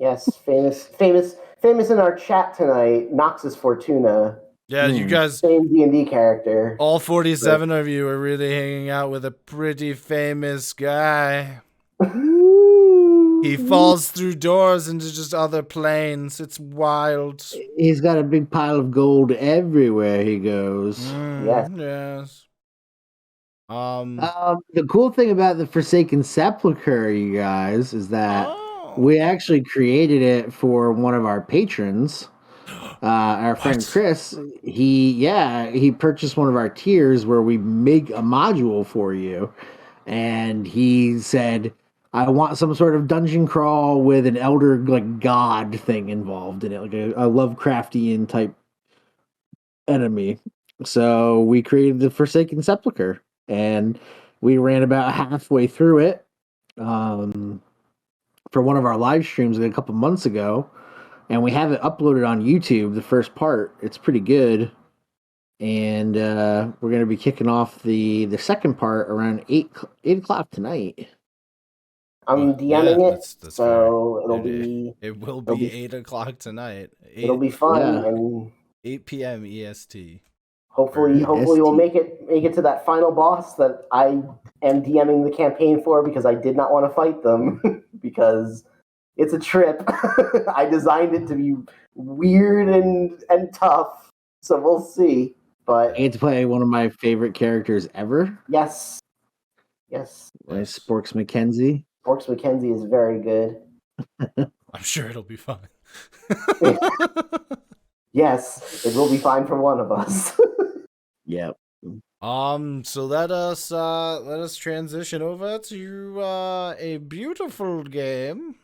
Yes, famous in our chat tonight, Noxus Fortuna. Yeah, you guys, same D&D character. all 47 of you are really hanging out with a pretty famous guy. He falls through doors into just other planes. It's wild. He's got a big pile of gold everywhere he goes. Yes. The cool thing about the Forsaken Sepulchre, you guys, is that we actually created it for one of our patrons. Our friend Chris, he purchased one of our tiers where we make a module for you, and he said, I want some sort of dungeon crawl with an elder god thing involved in it, like a Lovecraftian type enemy. So we created the Forsaken Sepulchre, and we ran about halfway through it for one of our live streams a couple months ago, and we have it uploaded on YouTube, the first part. It's pretty good. And we're going to be kicking off the second part around 8 o'clock tonight. I'm DMing it, that's so it will be 8 o'clock tonight. It'll be fun, and 8 p.m. EST. Hopefully we'll make it to that final boss that I am DMing the campaign for, because I did not want to fight them because it's a trip. I designed it to be weird and tough, so we'll see. But I get to play one of my favorite characters ever. Yes. Sporks McKenzie. Sporks McKenzie is very good. I'm sure it'll be fine. Yes, it will be fine for one of us. Yep. So let us transition over to a beautiful game.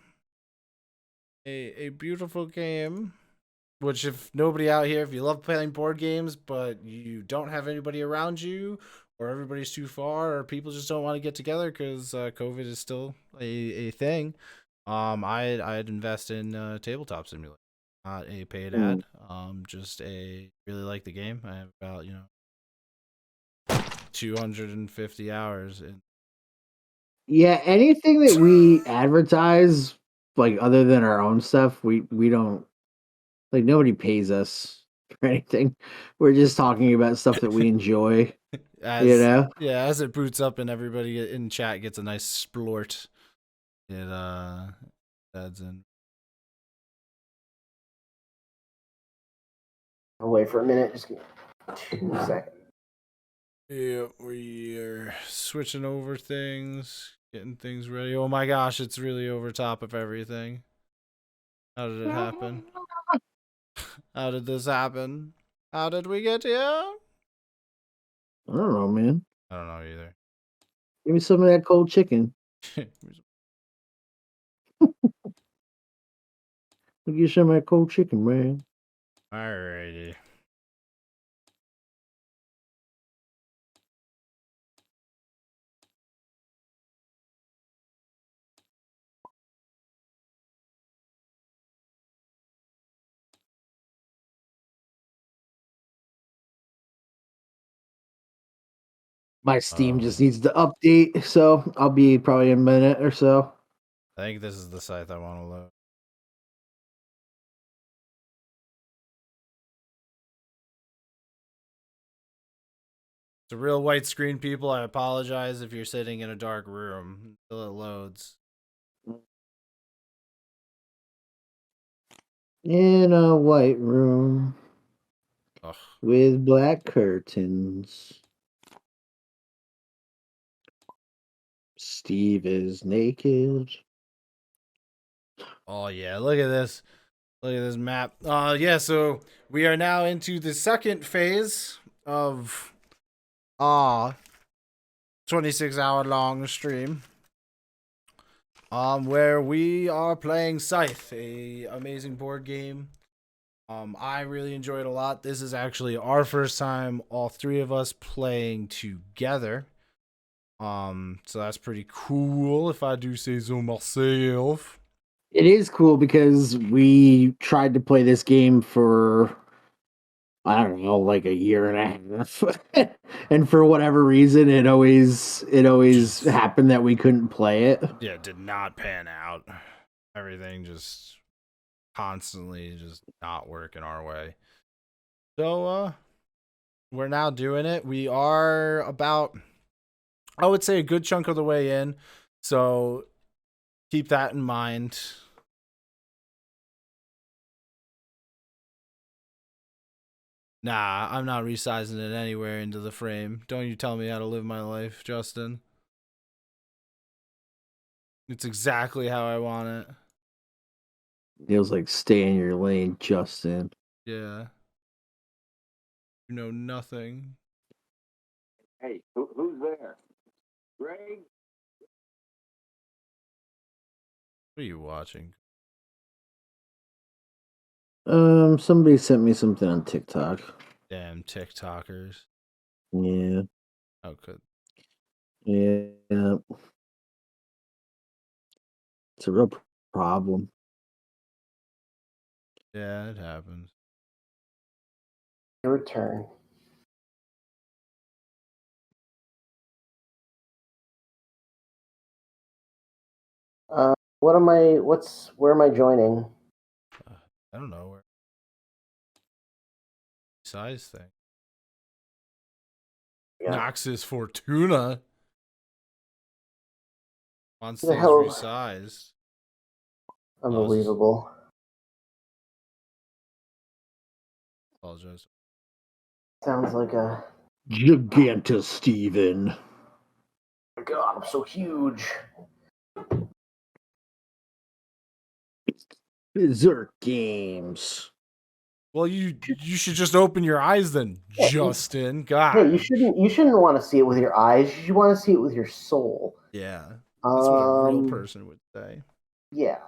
A beautiful game. Which, if nobody out here, if you love playing board games, but you don't have anybody around you, or everybody's too far, or people just don't want to get together because COVID is still a thing, I'd invest in Tabletop Simulator. Not a paid ad. Just really like the game. I have about 250 hours in. Yeah, anything that we advertise, like other than our own stuff, we don't. Like, nobody pays us for anything. We're just talking about stuff that we enjoy. Yeah, as it boots up and everybody in chat gets a nice splort, it adds in. I'll wait for a minute. Just give me 2 seconds. Yeah, we are switching over things, getting things ready. Oh my gosh, it's really over top of everything. How did it happen? How did this happen? How did we get here? I don't know, man. I don't know either. Give me some of that cold chicken. Give you some of that cold chicken, man. Alrighty. My Steam just needs to update, so I'll be probably a minute or so. I think this is the Scythe I want to load. It's a real white screen, people. I apologize if you're sitting in a dark room until it loads. In a white room with black curtains. Steve is naked. Oh yeah, look at this. Look at this map. Yeah, so we are now into the second phase of 26-hour long stream. Where we are playing Scythe, a amazing board game. I really enjoyed it a lot. This is actually our first time, all three of us playing together. So that's pretty cool, if I do say so myself. It is cool because we tried to play this game for, I don't know, like a year and a half. And for whatever reason, it always happened that we couldn't play it. Yeah, it did not pan out. Everything just constantly just not working our way. So we're now doing it. We are about, I would say, a good chunk of the way in. So keep that in mind. Nah, I'm not resizing it anywhere into the frame. Don't you tell me how to live my life, Justin. It's exactly how I want it. Feels like stay in your lane, Justin. Yeah. You know nothing. Hey, who's there? Greg? What are you watching? Somebody sent me something on TikTok. Damn TikTokers. Yeah. How could? Yeah. It's a real problem. Yeah, it happens. Your turn. Where am I joining? I don't know. Size thing. Yeah. Noxus Fortuna. On the stage hell- resized. Unbelievable. Apologize. Sounds like a... Gigantus Steven. Oh God, I'm so huge. Berserk Games. Well, you should just open your eyes then, Yeah, Justin. God. Hey, you shouldn't want to see it with your eyes. You should want to see it with your soul. Yeah. That's what a real Um, person would say. Yeah.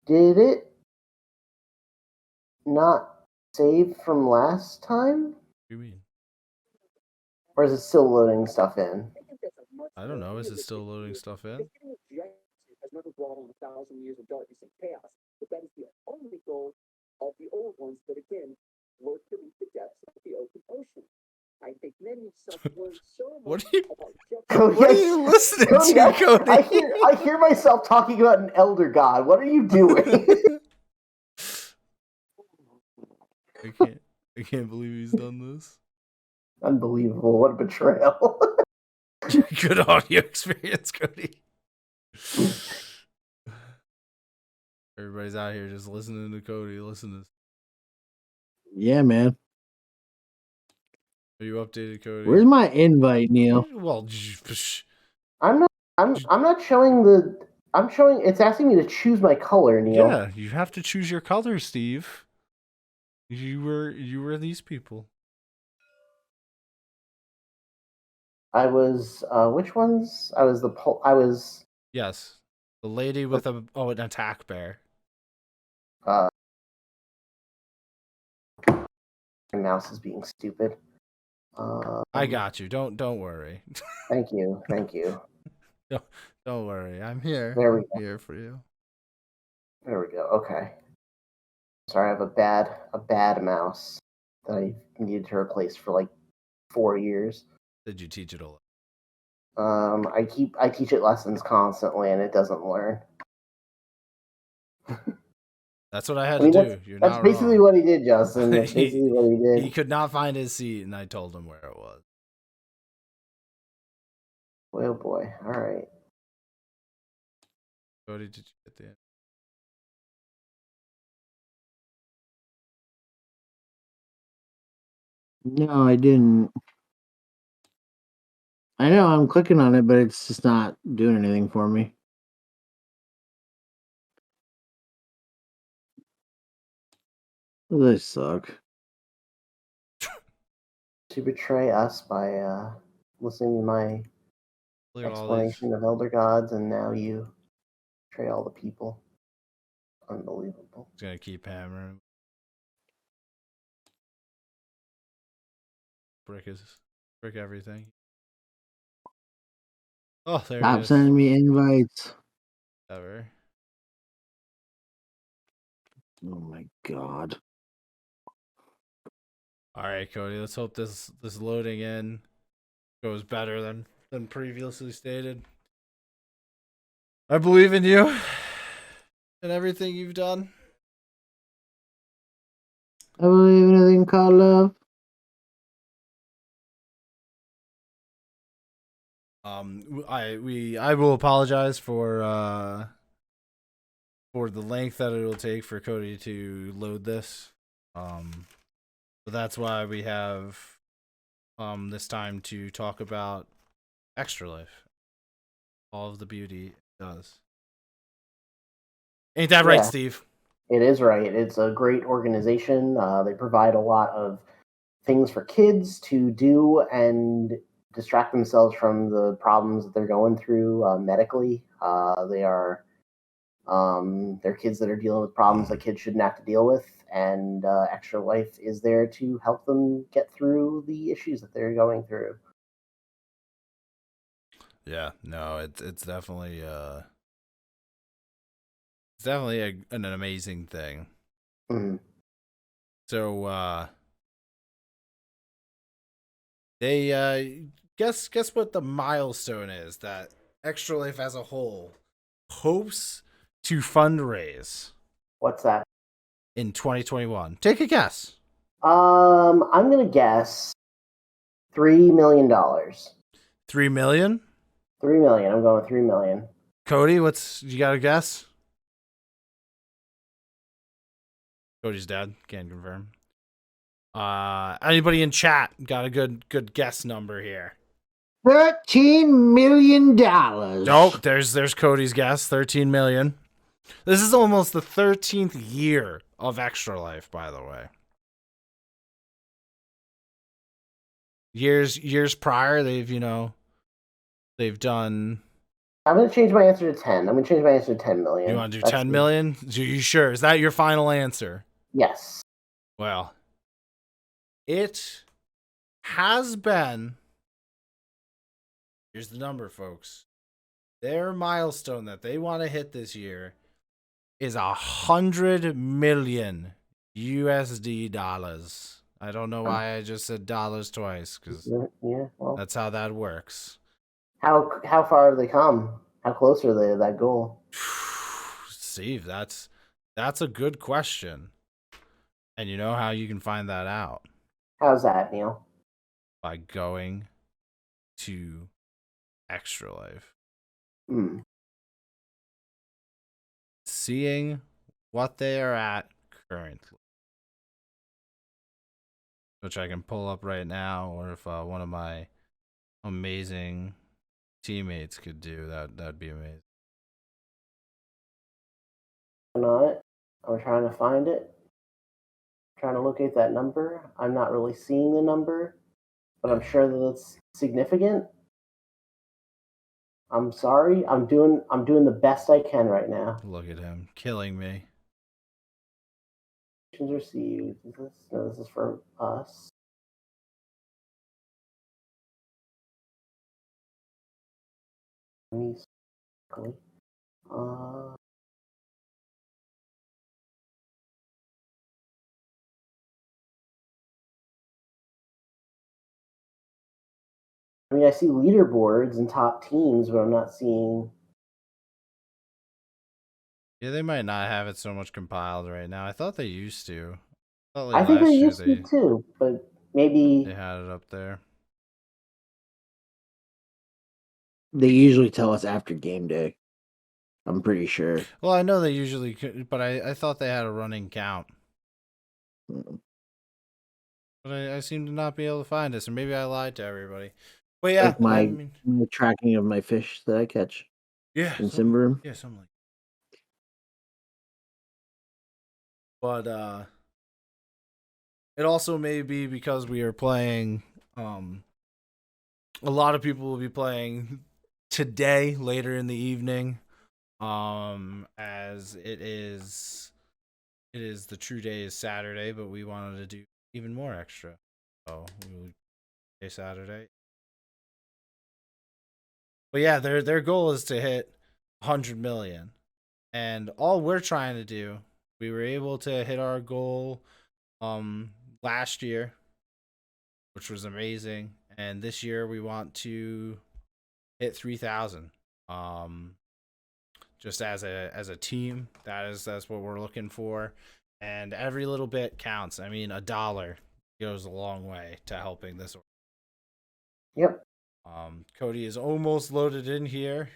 Did it not save from last time? What do you mean? Or is it still loading stuff in? I don't know. Is it still loading stuff in? Has never brought on 1,000 years of darkness and chaos, but that is the only goal of the old ones that again work to reach the depths of the open ocean. I think many have learned so What much are you? about Cody, What are you listening to, Cody? I hear myself talking about an elder god. What are you doing? I can't believe he's done this. Unbelievable. What a betrayal. Good audio experience, Cody. Everybody's out here just listening to Cody. Listen to this. Yeah, man. Are you updated, Cody? Where's my invite, Neil? Well, I'm not showing the... I'm showing... It's asking me to choose my color, Neil. yeah, you have to choose your color, Steve. You were these people. I was... which ones? I was... Yes, the lady with an attack bear. My mouse is being stupid. I got you. Don't worry. Thank you. Don't worry. I'm here. There we I'm here for you. There we go. Okay. Sorry, I have a bad mouse that I needed to replace for like 4 years. Did you teach it a lot? I teach it lessons constantly and it doesn't learn. That's what I had to do. You're that's not basically wrong. what he did, Justin. That's basically what he did. He could not find his seat, and I told him where it was. Oh boy. All right. Cody, did you get the end? No, I didn't. I know I'm clicking on it, but it's just not doing anything for me. This suck. To betray us by listening to my Look at all explanation of elder gods, and now you betray all the people. Unbelievable. He's gonna keep hammering. Brick everything. Oh, there Stop it is. sending me invites. Ever. Oh my god. All right, Cody. Let's hope this loading in goes better than previously stated. I believe in you. and everything you've done. I believe in anything called love. I will apologize for the length that it'll take for Cody to load this. But that's why we have this time to talk about Extralife. All of the beauty it does. Ain't that right, Steve? It is right. It's a great organization. They provide a lot of things for kids to do and distract themselves from the problems that they're going through medically. They're kids that are dealing with problems that kids shouldn't have to deal with, and Extralife is there to help them get through the issues that they're going through. Yeah, no, it's definitely an amazing thing. Mm-hmm. So they guess what the milestone is that Extralife as a whole hopes to fundraise. What's that? In 2021. Take a guess. I'm gonna guess $3 million. 3 million? 3 million. I'm going with 3 million. Cody, you got a guess? Cody's dead. Can't confirm. Anybody in chat got a good guess number here? $13 million. Nope. There's Cody's guess. 13 million. This is almost the 13th year of Extralife, by the way. Years prior, they've done. I'm gonna change my answer to 10. I'm gonna change my answer to 10 million. You want to do 10 million? Are you sure? Is that your final answer? Yes. Well, it has been. Here's the number, folks. Their milestone that they want to hit this year is 100 million USD dollars. I don't know why I just said dollars twice, because that's how that works. How far have they come? How close are they to that goal? Steve, that's a good question. And you know how you can find that out? How's that, Neil? By going to Extralife. Seeing what they are at currently. Which I can pull up right now, or if one of my amazing teammates could do that'd be amazing. Not. I'm trying to find it. Trying to locate that number. I'm not really seeing the number, but I'm sure that it's significant. I'm sorry. I'm doing the best I can right now. Look at him killing me. Received. This is for us. I mean, I see leaderboards and top teams, but I'm not seeing. Yeah, they might not have it so much compiled right now. I thought they used to. I think they used to too, but maybe they had it up there. They usually tell us after game day. I'm pretty sure. Well, I know they usually could, but I thought they had a running count. But I seem to not be able to find it, so maybe I lied to everybody. But yeah, like my tracking of my fish that I catch. Yeah. In Simbarum. Yeah, something like that. But it also may be because we are playing a lot of people will be playing today later in the evening. As it is the true day is Saturday, but we wanted to do even more extra. So we will play Saturday. But yeah, their goal is to hit 100 million. And all we're trying to do, we were able to hit our goal last year, which was amazing. And this year we want to hit 3,000. just as a team. That's what we're looking for, and every little bit counts. I mean, $1 goes a long way to helping this. Yep. Cody is almost loaded in here.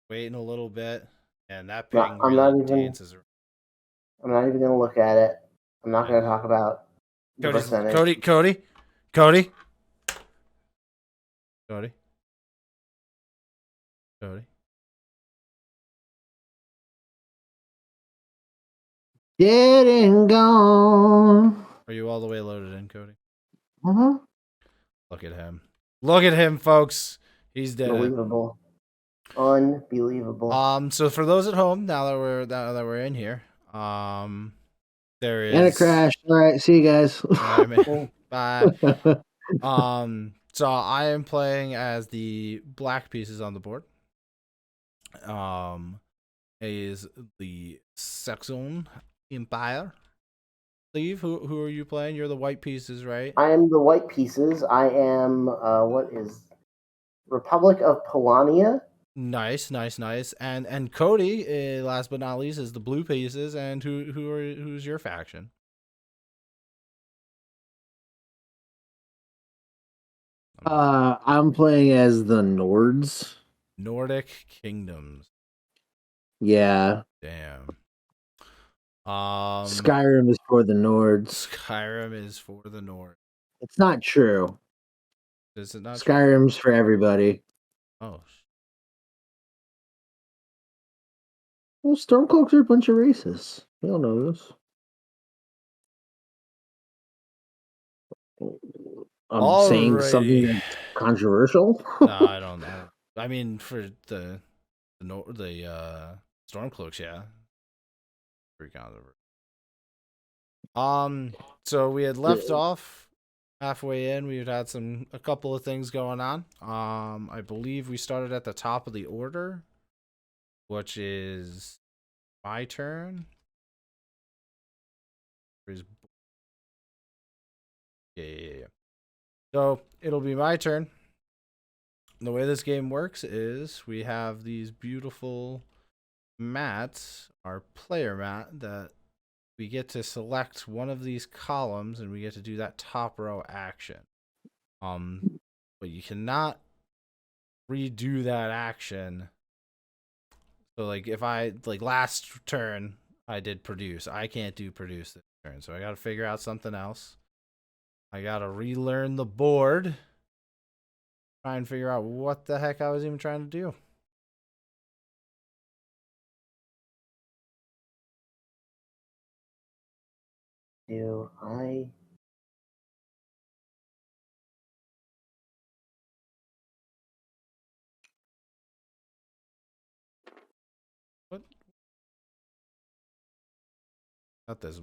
Waiting a little bit, and that ping I'm really not even dances. I'm not even gonna look at it. I'm not gonna talk about the percentage. Cody. Dead and gone. Are you all the way loaded in, Cody? Uh-huh. Look at him. Look at him, folks. He's dead. Unbelievable. Unbelievable. So for those at home, now that we're in here, there is And a crash. All right, see you guys. All right, man. Bye. So I am playing as the black pieces on the board. Is the Saxon Empire. Steve, who are you playing? You're the white pieces, right? I am the white pieces. I am what is Republic of Polania. Nice. And Cody, last but not least, is the blue pieces. And who's your faction? I'm playing as the Nords. Nordic Kingdoms. Yeah. Damn. Skyrim is for the Nords. Skyrim is for the North. It's not true. Is it not? Skyrim's for everybody. Oh. Well, Stormcloaks are a bunch of racists. We all know this. I'm saying something that's controversial. No, I don't know. I mean, for the Stormcloaks, yeah. Pretty controversial. So we had left off halfway in. We've had a couple of things going on. I believe we started at the top of the order, which is my turn. Yeah. So it'll be my turn. The way this game works is we have these beautiful mats, our player mat, that we get to select one of these columns and we get to do that top row action. But you cannot redo that action. So like if I last turn I did produce, I can't do produce this turn. So I got to figure out something else. I got to relearn the board. Try and figure out what the heck I was even trying to do. Do I? What? Not this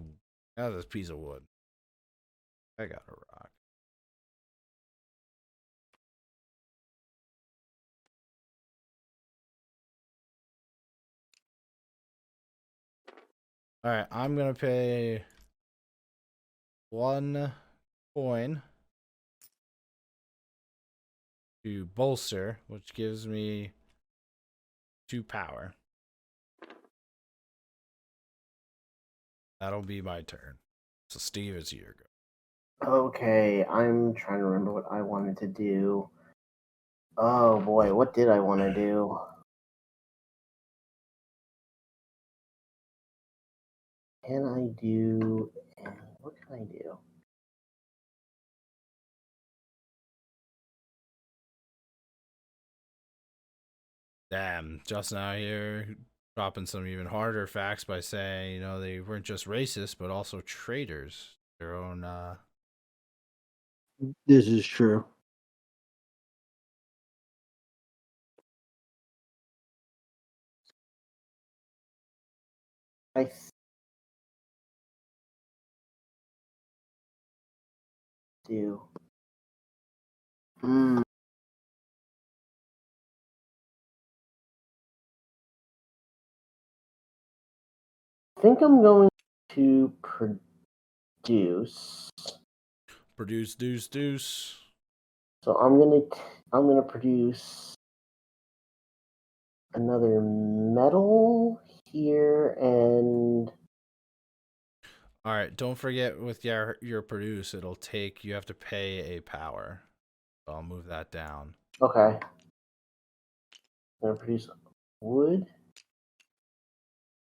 piece of wood. I got a rock. All right, I'm gonna pay 1 coin to bolster, which gives me 2 power. That'll be my turn. So Steve, it's your go. Okay, I'm trying to remember what I wanted to do. Oh boy, what did I want to do? Can I do? What can I do? Damn, just now here dropping some even harder facts by saying, they weren't just racist, but also traitors. Their own This is true. I do. I think I'm going to produce. Produce, deuce. So I'm gonna produce another metal here, and All right, don't forget with your produce, it'll take, you have to pay a power. So I'll move that down. okay. I'm gonna produce wood.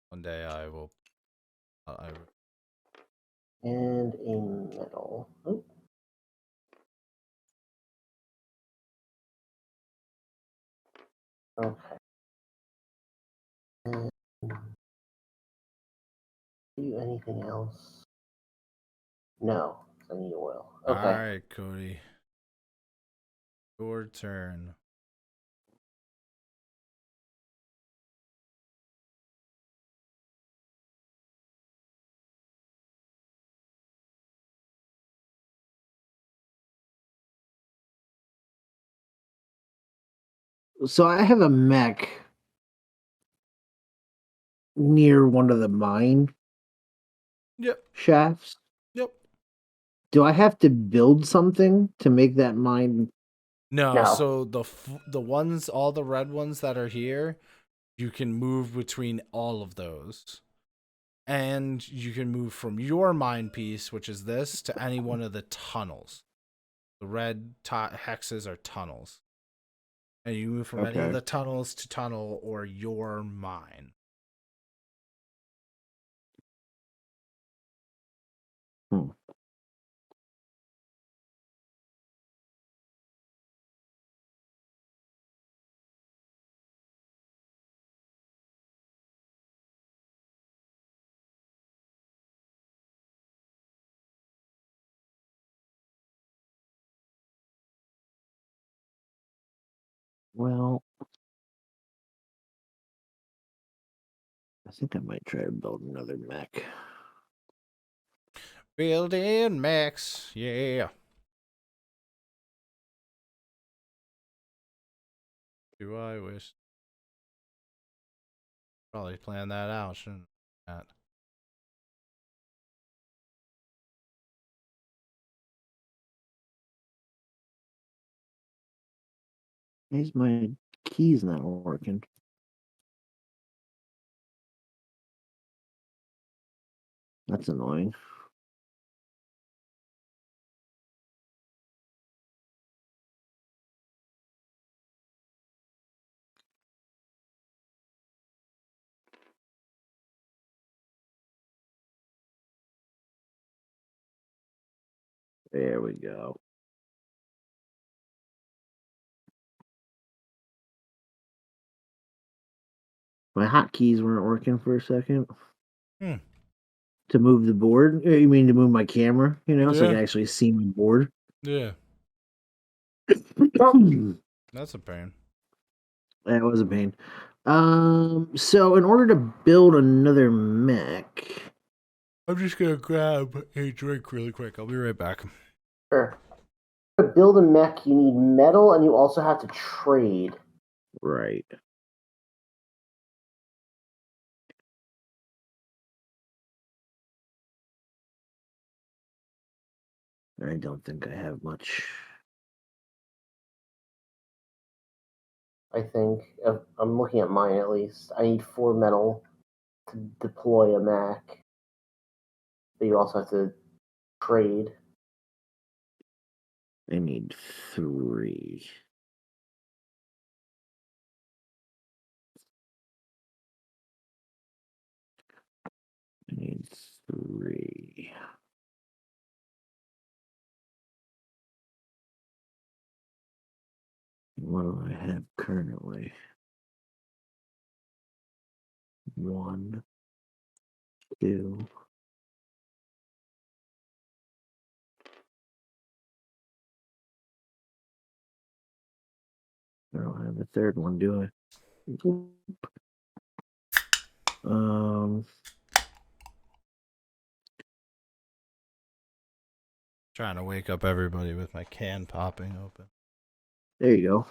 One day I will. And a metal. Oop. Okay. And do anything else? No, I need oil. Okay. All right, Cody. Your turn. So I have a mech near one of the mine Yep. shafts. Yep. Do I have to build something to make that mine? No, No. so the ones, all the red ones that are here, you can move between all of those. And you can move from your mine piece, which is this, to any one of the tunnels. The red hexes are tunnels. And you move from any of Okay. the tunnels to tunnel or your mine. Hmm. Well, I think I might try to build another mech. Building mechs, yeah. Do I wish? Probably plan that out, shouldn't I? Why's my keys not working? That's annoying. There we go. My hotkeys weren't working for a second. Hmm. To move the board? You mean to move my camera? You know, so I Yeah. can actually see my board. Yeah. That That's a pain. was a pain. So in order to build another mech, I'm just gonna grab a drink really quick. I'll be right back. Sure. To build a mech, you need metal, and you also have to trade. right? I don't think I have much. I think I'm looking at mine at least. I need 4 metal to deploy a mech. But you also have to trade. I need 3. I need 3. What do I have currently? 1, 2. I don't have a third one, do I? Trying to wake up everybody with my can popping open. There you go.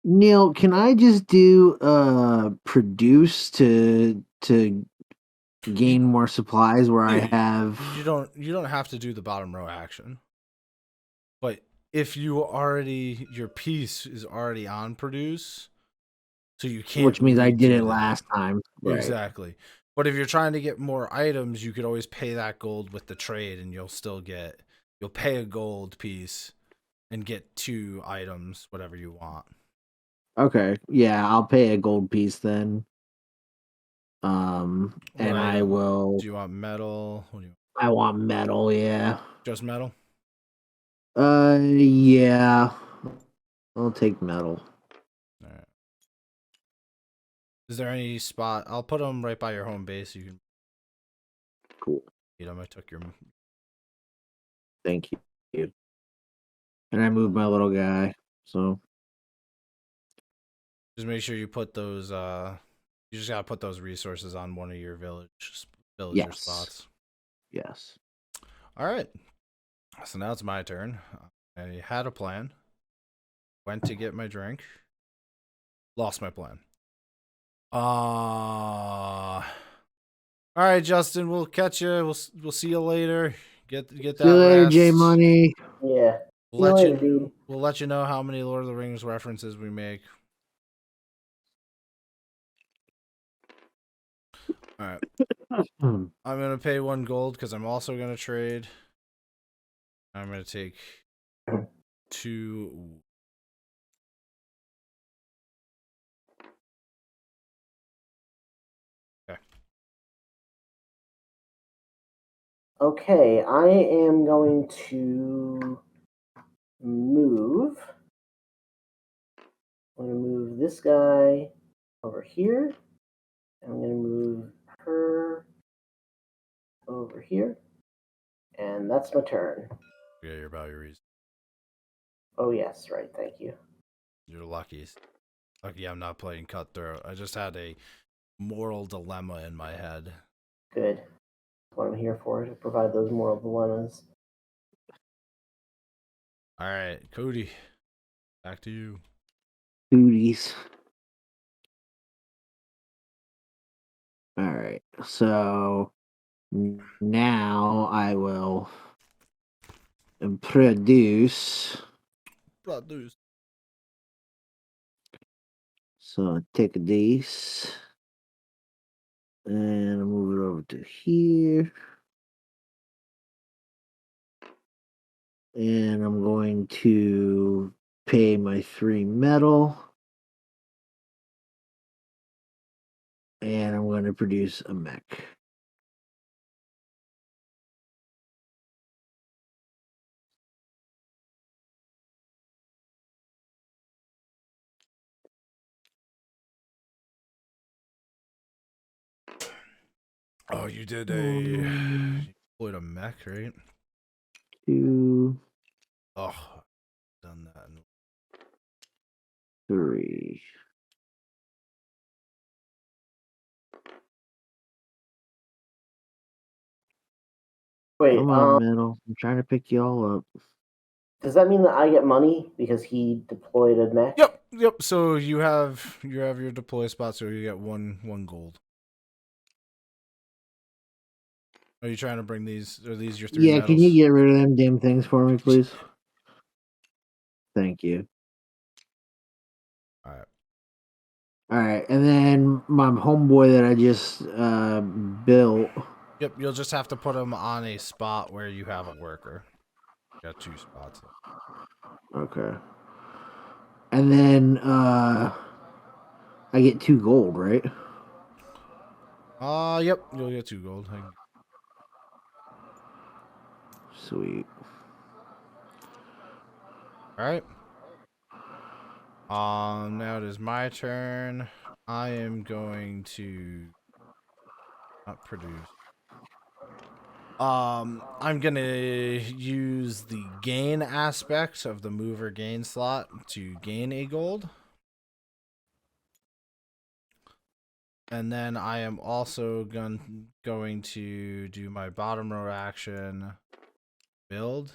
Neil, can I just do produce to gain more supplies where I have you don't have to do the bottom row action. But if your piece is already on produce, so you can't, which means I did redo it that. last time. Right. Exactly. But if you're trying to get more items, you could always pay that gold with the trade, and you'll pay a gold piece and get 2 items, whatever you want. Okay. Yeah, I'll pay a gold piece then. What And I item? will. Do you want metal? What do you want? I want metal. Yeah. Just metal? Yeah. I'll take metal. All right. Is there any spot? I'll put them right by your home base. You can. Cool. I took your. Thank you. And I moved my little guy. So. Just make sure you put those. You just gotta put those resources on one of your villager spots. Yes. All right. So now it's my turn. I had a plan. Went to get my drink. Lost my plan. All right, Justin. We'll catch you. We'll see you later. Get that. See you later, rest. J Money. Yeah. We'll See you later, dude. We'll let you know how many Lord of the Rings references we make. All right. I'm gonna pay 1 gold because I'm also gonna trade. I'm gonna take 2. Okay. Okay, I am going to move. I'm going to move this guy over here. I'm going to move her over here. And that's my turn. Yeah, you're about your reason. Oh, yes, right. Thank you. You're lucky. Lucky I'm not playing Cutthroat. I just had a moral dilemma in my head. Good. That's what I'm here for, to provide those moral dilemmas. All right, Cody. Back to you. Duties. All right. So now I will produce. So take a dice and move it over to here. And I'm going to pay my 3 metal. And I'm going to produce a mech. Oh, you did you deployed a mech, right? 2, Oh, done that. 3. Wait, Come on, metal. I'm trying to pick you all up. does that mean that I get money because he deployed a mech? Yep. So you have your deploy spot, so you get one gold. Are you trying to bring these? Are these your 3 Yeah, metals? can you get rid of them damn things for me, please? Thank you. All right. All right, and then my homeboy that I just built. Yep, you'll just have to put them on a spot where you have a worker. You got 2 spots. Okay. And then I get 2 gold, right? Yep, you'll get 2 gold. Sweet. All right. Now it is my turn. I am going to not produce. I'm gonna use the gain aspect of the mover gain slot to gain a gold. And then I am also going to do my bottom row action, build,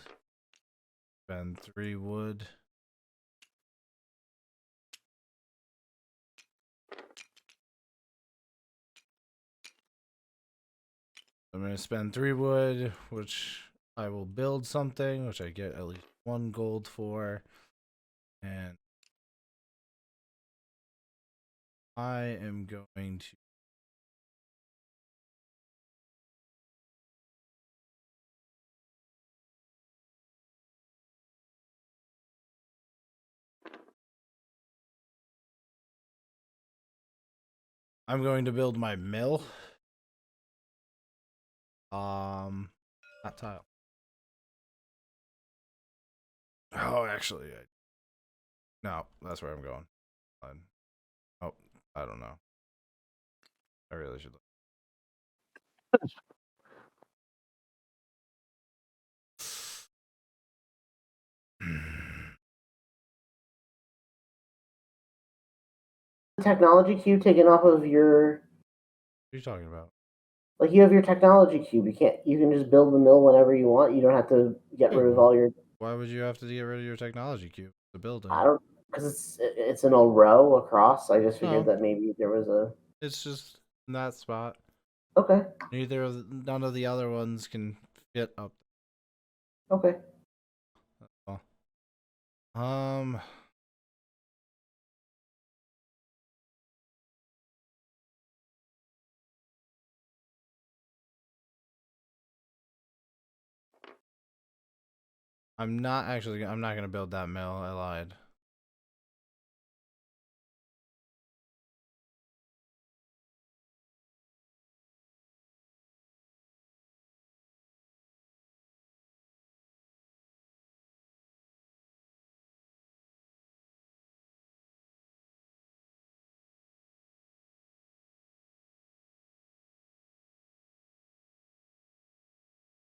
spend 3 wood. I'm going to spend 3 wood, which I will build something, which I get at least 1 gold for. And I am going to... I'm going to build my mill. That tile. Oh, actually, no, that's where I'm going. Oh, I don't know. I really should look. Technology cube taken off of your. What are you talking about? Like you have your technology cube. You can just build the mill whenever you want. You don't have to get rid of all your. Why would you have to get rid of your technology cube? The building. I don't, because it's in a row across. I just figured No. that maybe there was a. It's just in that spot. Okay. None of the other ones can fit up. Okay. Oh. I'm not gonna build that mill. I lied.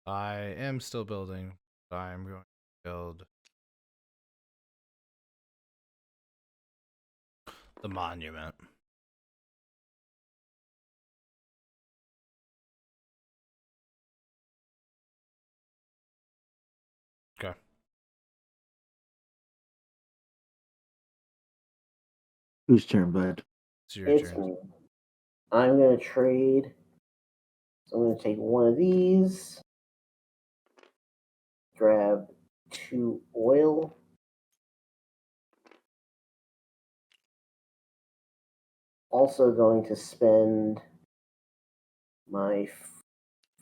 I am still building, but I'm going to build the monument. Okay. Whose turn, bud? It's your It's turn. me. I'm gonna trade. So I'm gonna take one of these. Grab 2 oil. Also going to spend my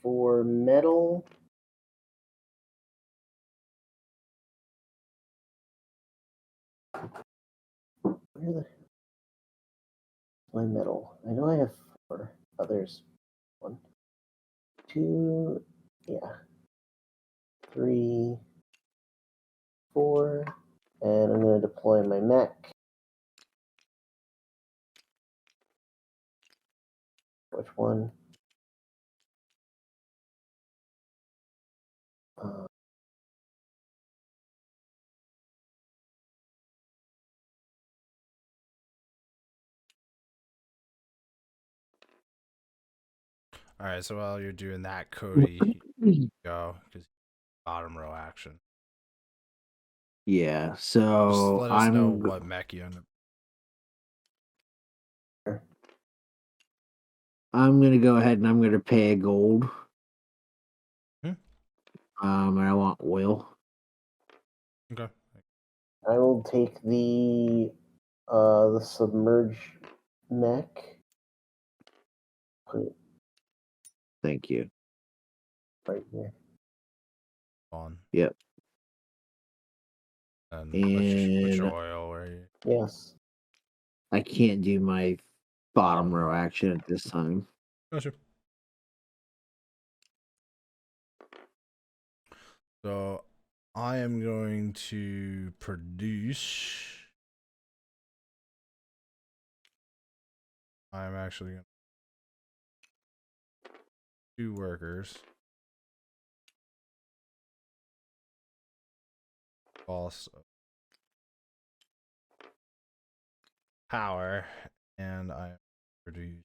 4 metal. Where the my metal? I know I have 4 others. 1, 2, yeah, 3, 4, and I'm going to deploy my mech. Which one? All right. So while you're doing that, Cody, go because bottom row action. Yeah, Just so let us know what mech you end up. I'm gonna go ahead and I'm gonna pay a gold. Hmm? And I want oil. Okay. I will take the submerge mech. Put it Thank you. right here. On. Yep. And which And oil were you? Yes. I can't do my bottom row action at this time. Gotcha. So I am going to produce. I'm actually going to 2 workers. Cost of power, and I produce.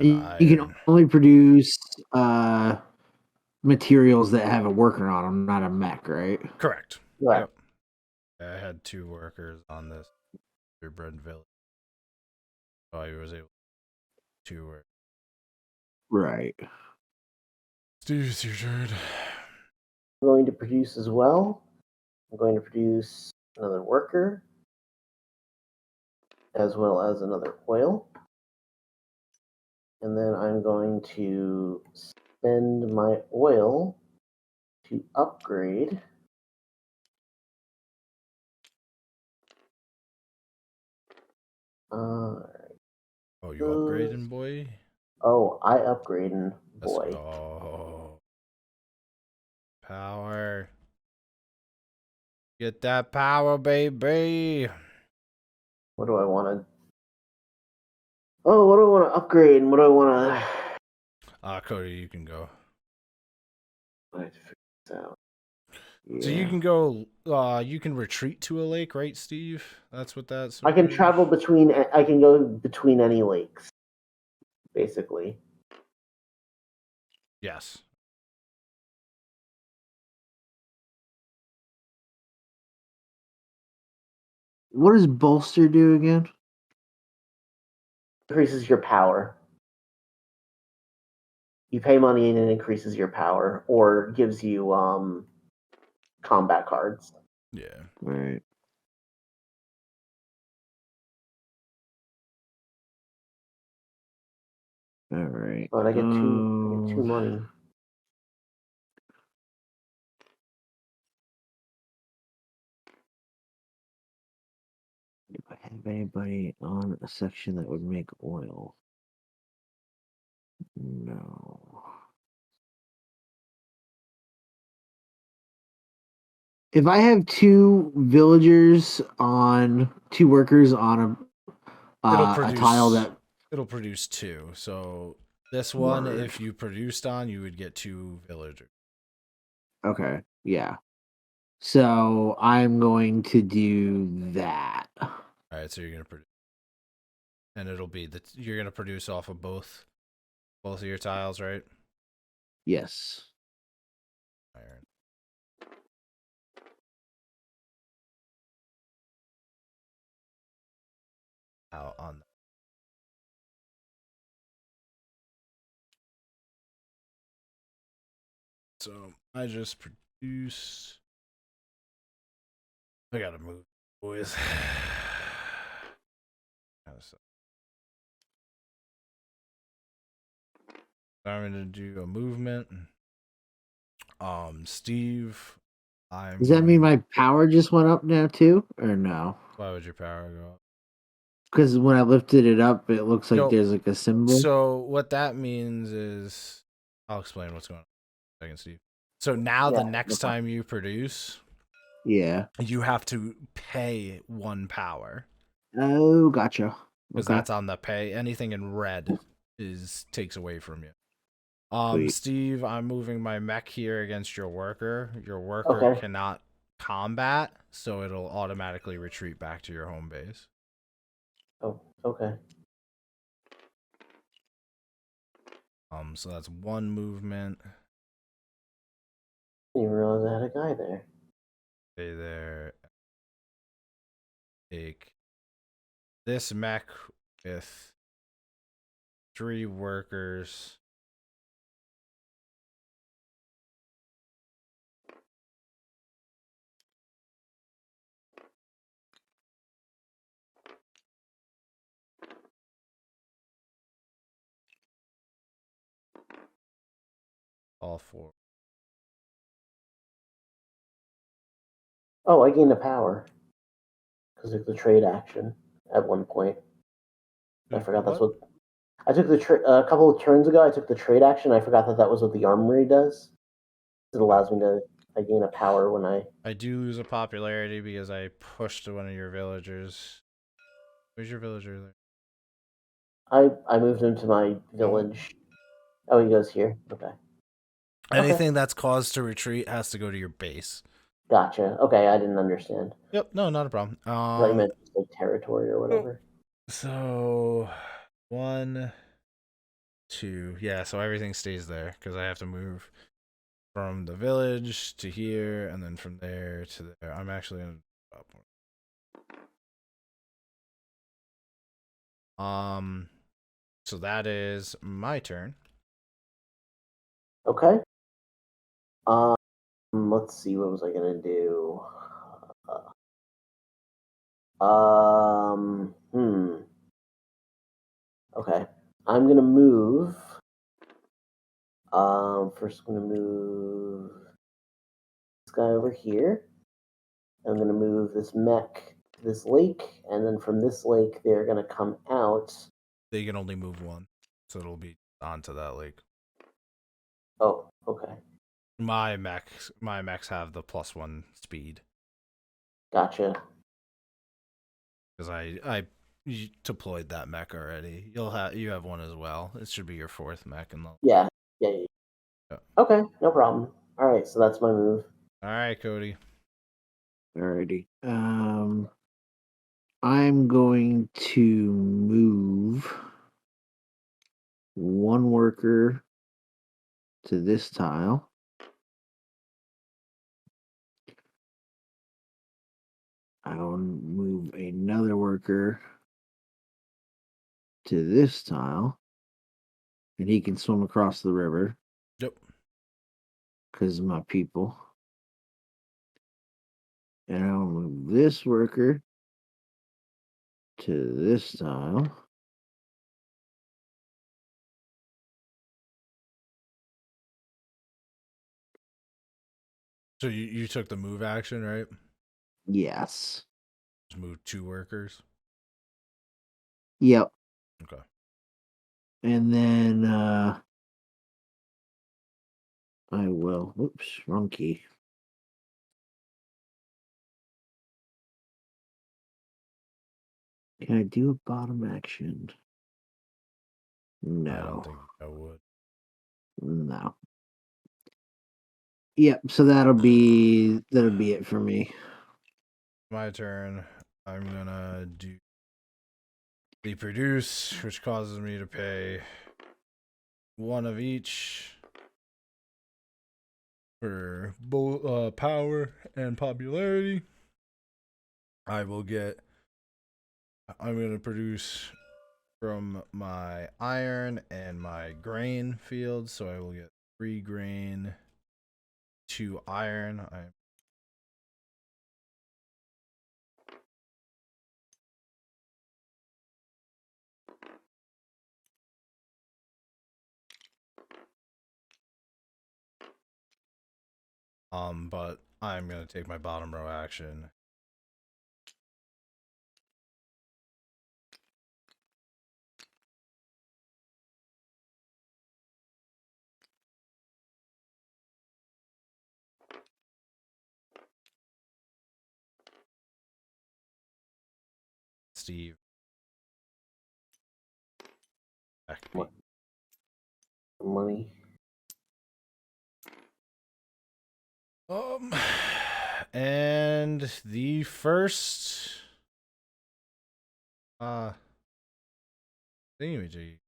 You can only produce materials that have a worker on them, not a mech, right? Correct. Right. Yep. I had 2 workers on this purebred village. So I was able to work. Right. Steve, it's your turn. I'm going to produce as well. I'm going to produce another worker, as well as another oil. And then I'm going to spend my oil to upgrade. Oh, you upgrading, boy? Oh, I upgrading, boy. Let's go. Power. Get that power, baby. What do I want to? Oh, what do I want to upgrade? And what do I want to? Cody, you can go. I have to figure this out. So you can go. You can retreat to a lake, right, Steve? That's what that's. I can travel between. I can go between any lakes, basically. Yes. What does bolster do again? Increases your power. You pay money and it increases your power, or gives you combat cards. Yeah. Right. All right. But I get two money. Do I have anybody on a section that would make oil? No. If I have 2 villagers on 2 workers on a tile that it'll produce 2. So this one, if you produced on, you would get 2 villagers. Okay, yeah. So I'm going to do that. All right, so you're gonna produce, and it'll be you're gonna produce off of both of your tiles, right? Yes. Iron. Out on. So I just produced. I gotta move, boys. I'm gonna do a movement. Steve, Does that mean my power just went up now too, or no? Why would your power go up? Because when I lifted it up, it looks like there's like a symbol. So what that means is, I'll explain what's going on. Second, Steve. So now the next time you produce, you have to pay 1 power. Oh, gotcha. Because that's on the pay. Anything in red takes away from you. Sweet. Steve, I'm moving my mech here against your worker. Your worker cannot combat, so it'll automatically retreat back to your home base. Oh, okay. So that's 1 movement. I didn't even realize I had a guy there. Stay there. Take this mech with 3 workers. All 4. Oh, I gained a power because of the trade action at one point. I forgot that's what I took a couple of turns ago. I took the trade action. I forgot that was what the armory does. It allows me to gain a power when I do lose a popularity because I pushed one of your villagers. Where's your villager there? I moved him to my village. Oh, he goes here. Okay. Anything that's caused to retreat has to go to your base. Gotcha. Okay, I didn't understand. Yep, no, not a problem. I thought you meant like territory or whatever. So 1, to so everything stays there because I have to move from the village to here and then from there to there. I'm actually gonna so that is my turn. Okay. Let's see. What was I gonna do? Okay. I'm gonna move. First I'm gonna move this guy over here. I'm gonna move this mech to this lake, and then from this lake they're gonna come out. They can only move one, so it'll be onto that lake. Oh, okay. My mechs have the +1 speed. Gotcha. Because I deployed that mech already. You have one as well. It should be your 4th mech in the Yeah. Yeah. Okay, no problem. All right, so that's my move. All right, Cody. Alrighty. I'm going to move one worker to this tile. I'll move another worker to this tile. And he can swim across the river. Yep. Because of my people. And I'll move this worker to this tile. So you took the move action, right? Yes. Just move 2 workers. Yep. Okay. And then I will. Oops, wrong key. Can I do a bottom action? No. I don't think I would. No. Yep, so that'll be it for me. My turn. I'm gonna do the produce, which causes me to pay 1 of each for both power and popularity. I'm gonna produce from my iron and my grain field, so I will get 3 grain, 2 iron. But I'm gonna take my bottom row action. Steve. Back to me. Money. And the first thingamajig.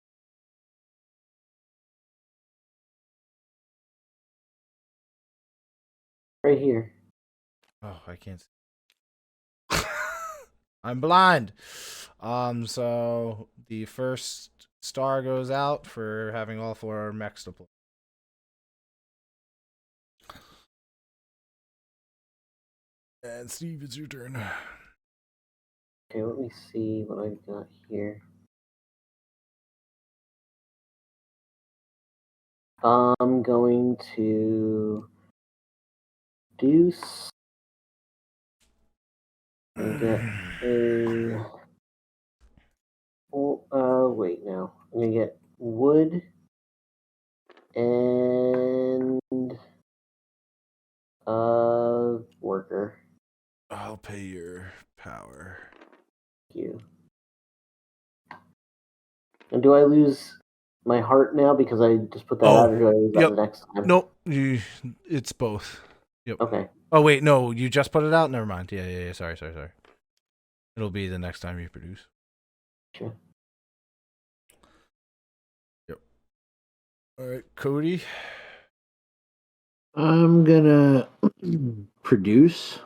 Right here. Oh, I can't see. I'm blind. So the first star goes out for having all 4 mechs deployed. And Steve, it's your turn. Okay, let me see what I've got here. I'm going to do and get a. Wait now. I'm gonna get wood and worker. I'll pay your power. Thank you. And do I lose my heart now because I just put that out, or do I lose that the next time? Nope. It's both. Yep. Okay. Oh wait, no, you just put it out? Never mind. Yeah. Sorry. It'll be the next time you produce. Sure. Yep. All right, Cody. I'm gonna produce.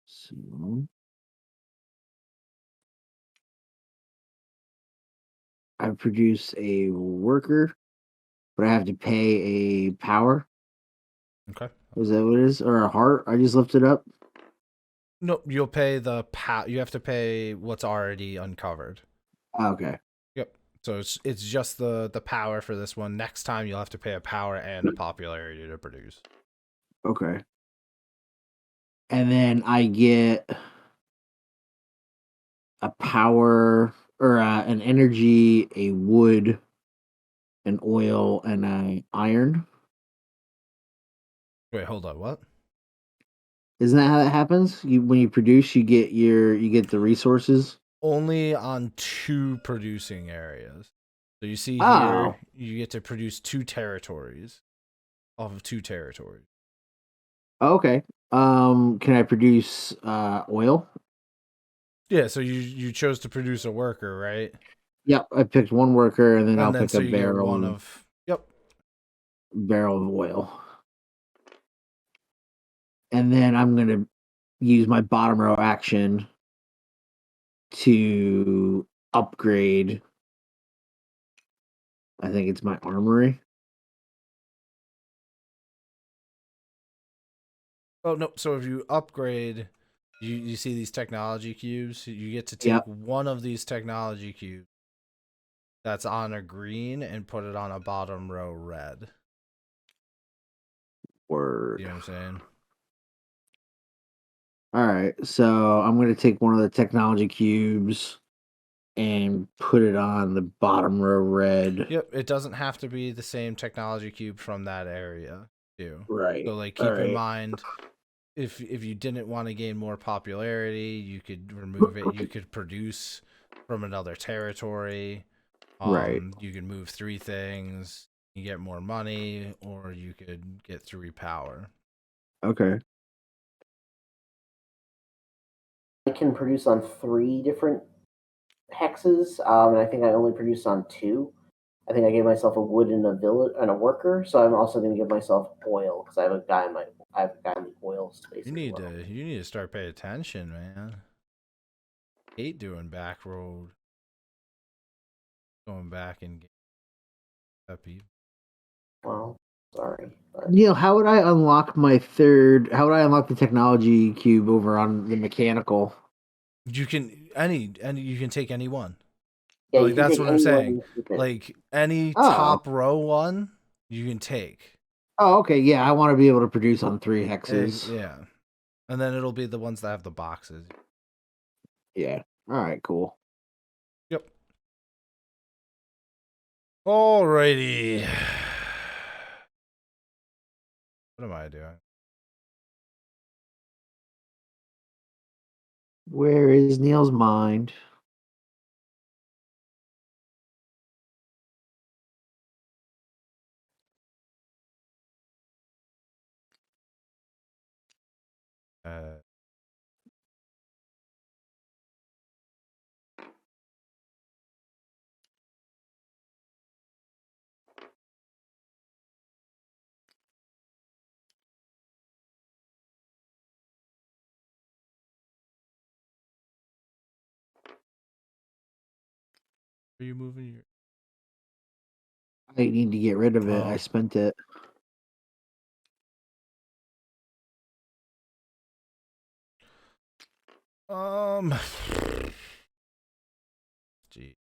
So I produce a worker, but I have to pay a power. Okay. Is that what it is? Or a heart? I just lifted up. No, you'll pay the You have to pay what's already uncovered. Okay. Yep. So it's just the power for this one. Next time you'll have to pay a power and a popularity to produce. Okay. And then I get a power or an energy, a wood, an oil, and an iron. Wait, hold on. What? Isn't that how that happens? When you produce, you get the resources. Only on 2 producing areas. So you see here, Oh, you get to produce 2 territories off of 2 territories. okay. Can I produce oil? Yeah, so you chose to produce a worker, right? Yep, I picked one worker, and then And I'll then pick so a you get one of yep. barrel of oil, and then I'm gonna use my bottom row action to upgrade. I think it's my armory. Oh no, so if you upgrade, you see these technology cubes, you get to take Yep. one of these technology cubes that's on a green and put it on a bottom row red. Word. You know what I'm saying? All right, so I'm gonna take one of the technology cubes and put it on the bottom row red. Yep, it doesn't have to be the same technology cube from that area, too. Right. So like All keep in right. mind if you didn't want to gain more popularity, you could remove it. You could produce from another territory. Right. You could move 3 things, you get more money, or you could get 3 power. Okay. I can produce on 3 different hexes, and I think I only produced on 2. I think I gave myself a wood and a village and a worker, so I'm also going to give myself oil because I have a guy in the oil space You as need well. to start paying attention, man. Hate doing back road, going back and getting happy. Well, sorry, but Neil, how would I unlock my third? How would I unlock the technology cube over on the mechanical? You can you can take any one. yeah, Like you can that's take what I'm anyone saying. you keep it. Like any Oh. top row one, you can take. Oh, okay. Yeah, I want to be able to produce on 3 hexes. Yeah, and then it'll be the ones that have the boxes. Yeah. All right. Cool. Yep. Alrighty. What am I doing? Where is Neil's mind? Uh, are you moving your? I need to get rid of it. I Oh. spent it. Gee.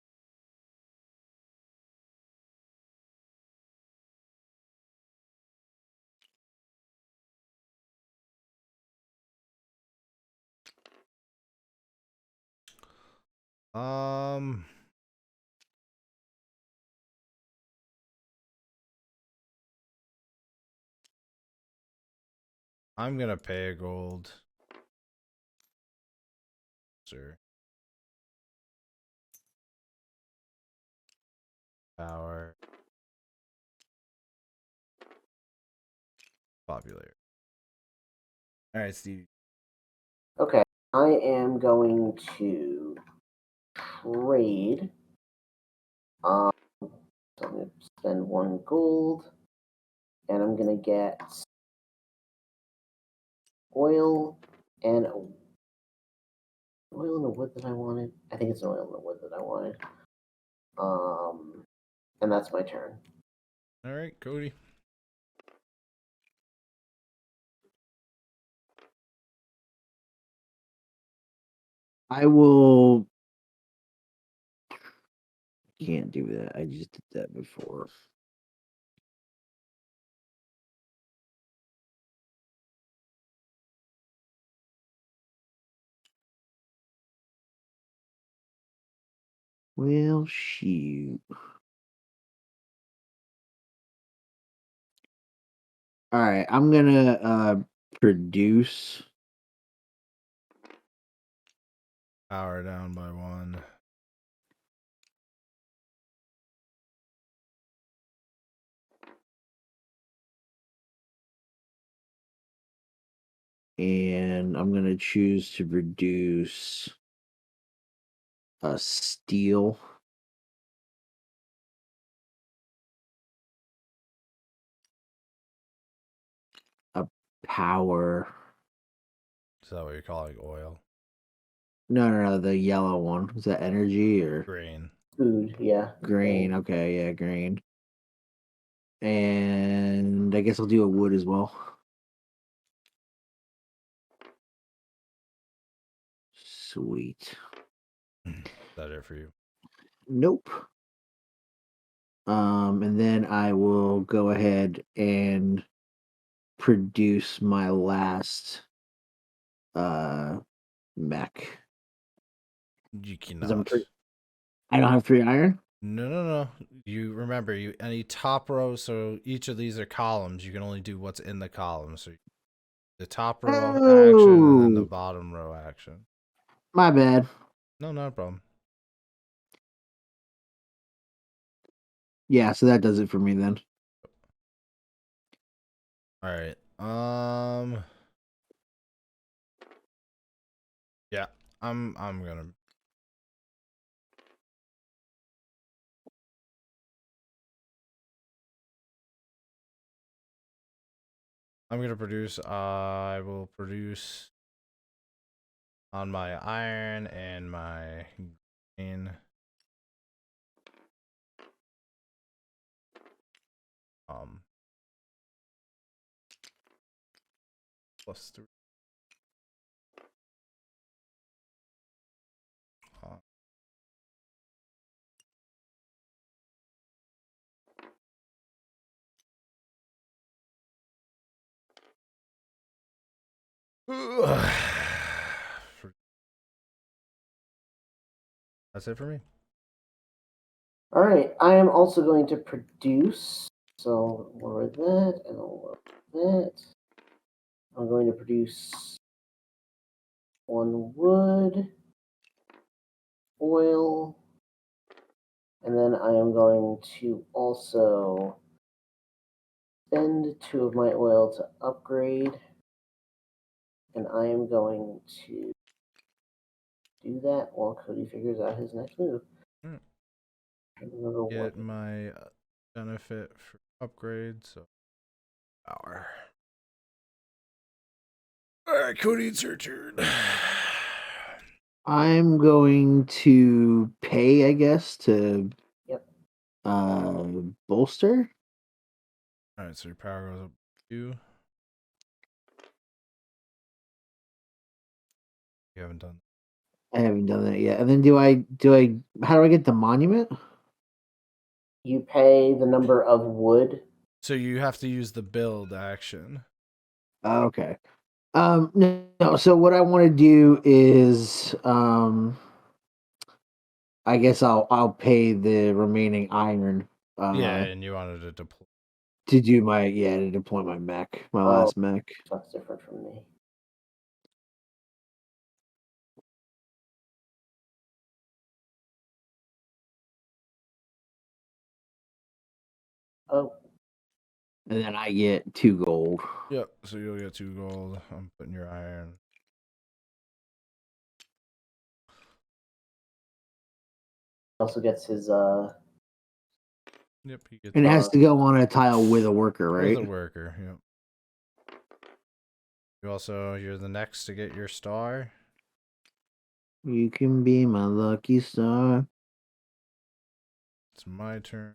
Um. I'm gonna pay a gold. Sir. Power. Popular. All right, Steve. Okay, I am going to trade. So I'm going to spend 1 gold, and I'm going to get oil and a wood that I wanted. I think it's an oil and a wood that I wanted. And that's my turn. All right, Cody. I will. Can't do that. I just did that before. Well, shoot. All right, I'm gonna produce. Power down by 1. And I'm gonna choose to produce a steel. A power. Is that what you're calling oil? No, the yellow one. Is that energy or Grain. Food, yeah. green? Okay, yeah, green. And I guess I'll do a wood as well. Sweet. Is that it for you? Nope. And then I will go ahead and produce my last mech. You 'Cause I'm cannot. I don't have 3 iron. No. You remember, you any top row, so each of these are columns. You can only do what's in the column. So the top row action and then the Oh, bottom row action. my bad. No, not a problem. Yeah, so that does it for me then. All right. Yeah. I'm gonna. I'm gonna produce. I will produce on my iron and my green. +3. That's it for me. All right, I am also going to produce. So lower that, and I'll lower that. I'm going to produce 1 wood, oil, and then I am going to also spend 2 of my oil to upgrade, and I am going to do that while Cody figures out his next move. Mm. Remember what? Get my benefit for upgrade, so power. All right, Cody, it's your turn. I'm going to pay, I guess, to Yep. bolster. All right, so your power goes up 2. You haven't done. I haven't done that yet. And then how do I get the monument? You pay the number of wood. So you have to use the build action. Okay. No, so what I want to do is I guess I'll pay the remaining iron Yeah, and you wanted to deploy. to do to deploy my mech, my Oh. last mech. That's different from me. Oh. And then I get 2 gold. Yep, so you'll get 2 gold. I'm putting your iron. Also gets his Yep, he gets And it has to go on a tile with a worker, right? with a worker, yep. You're the next to get your star. You can be my lucky star. It's my turn.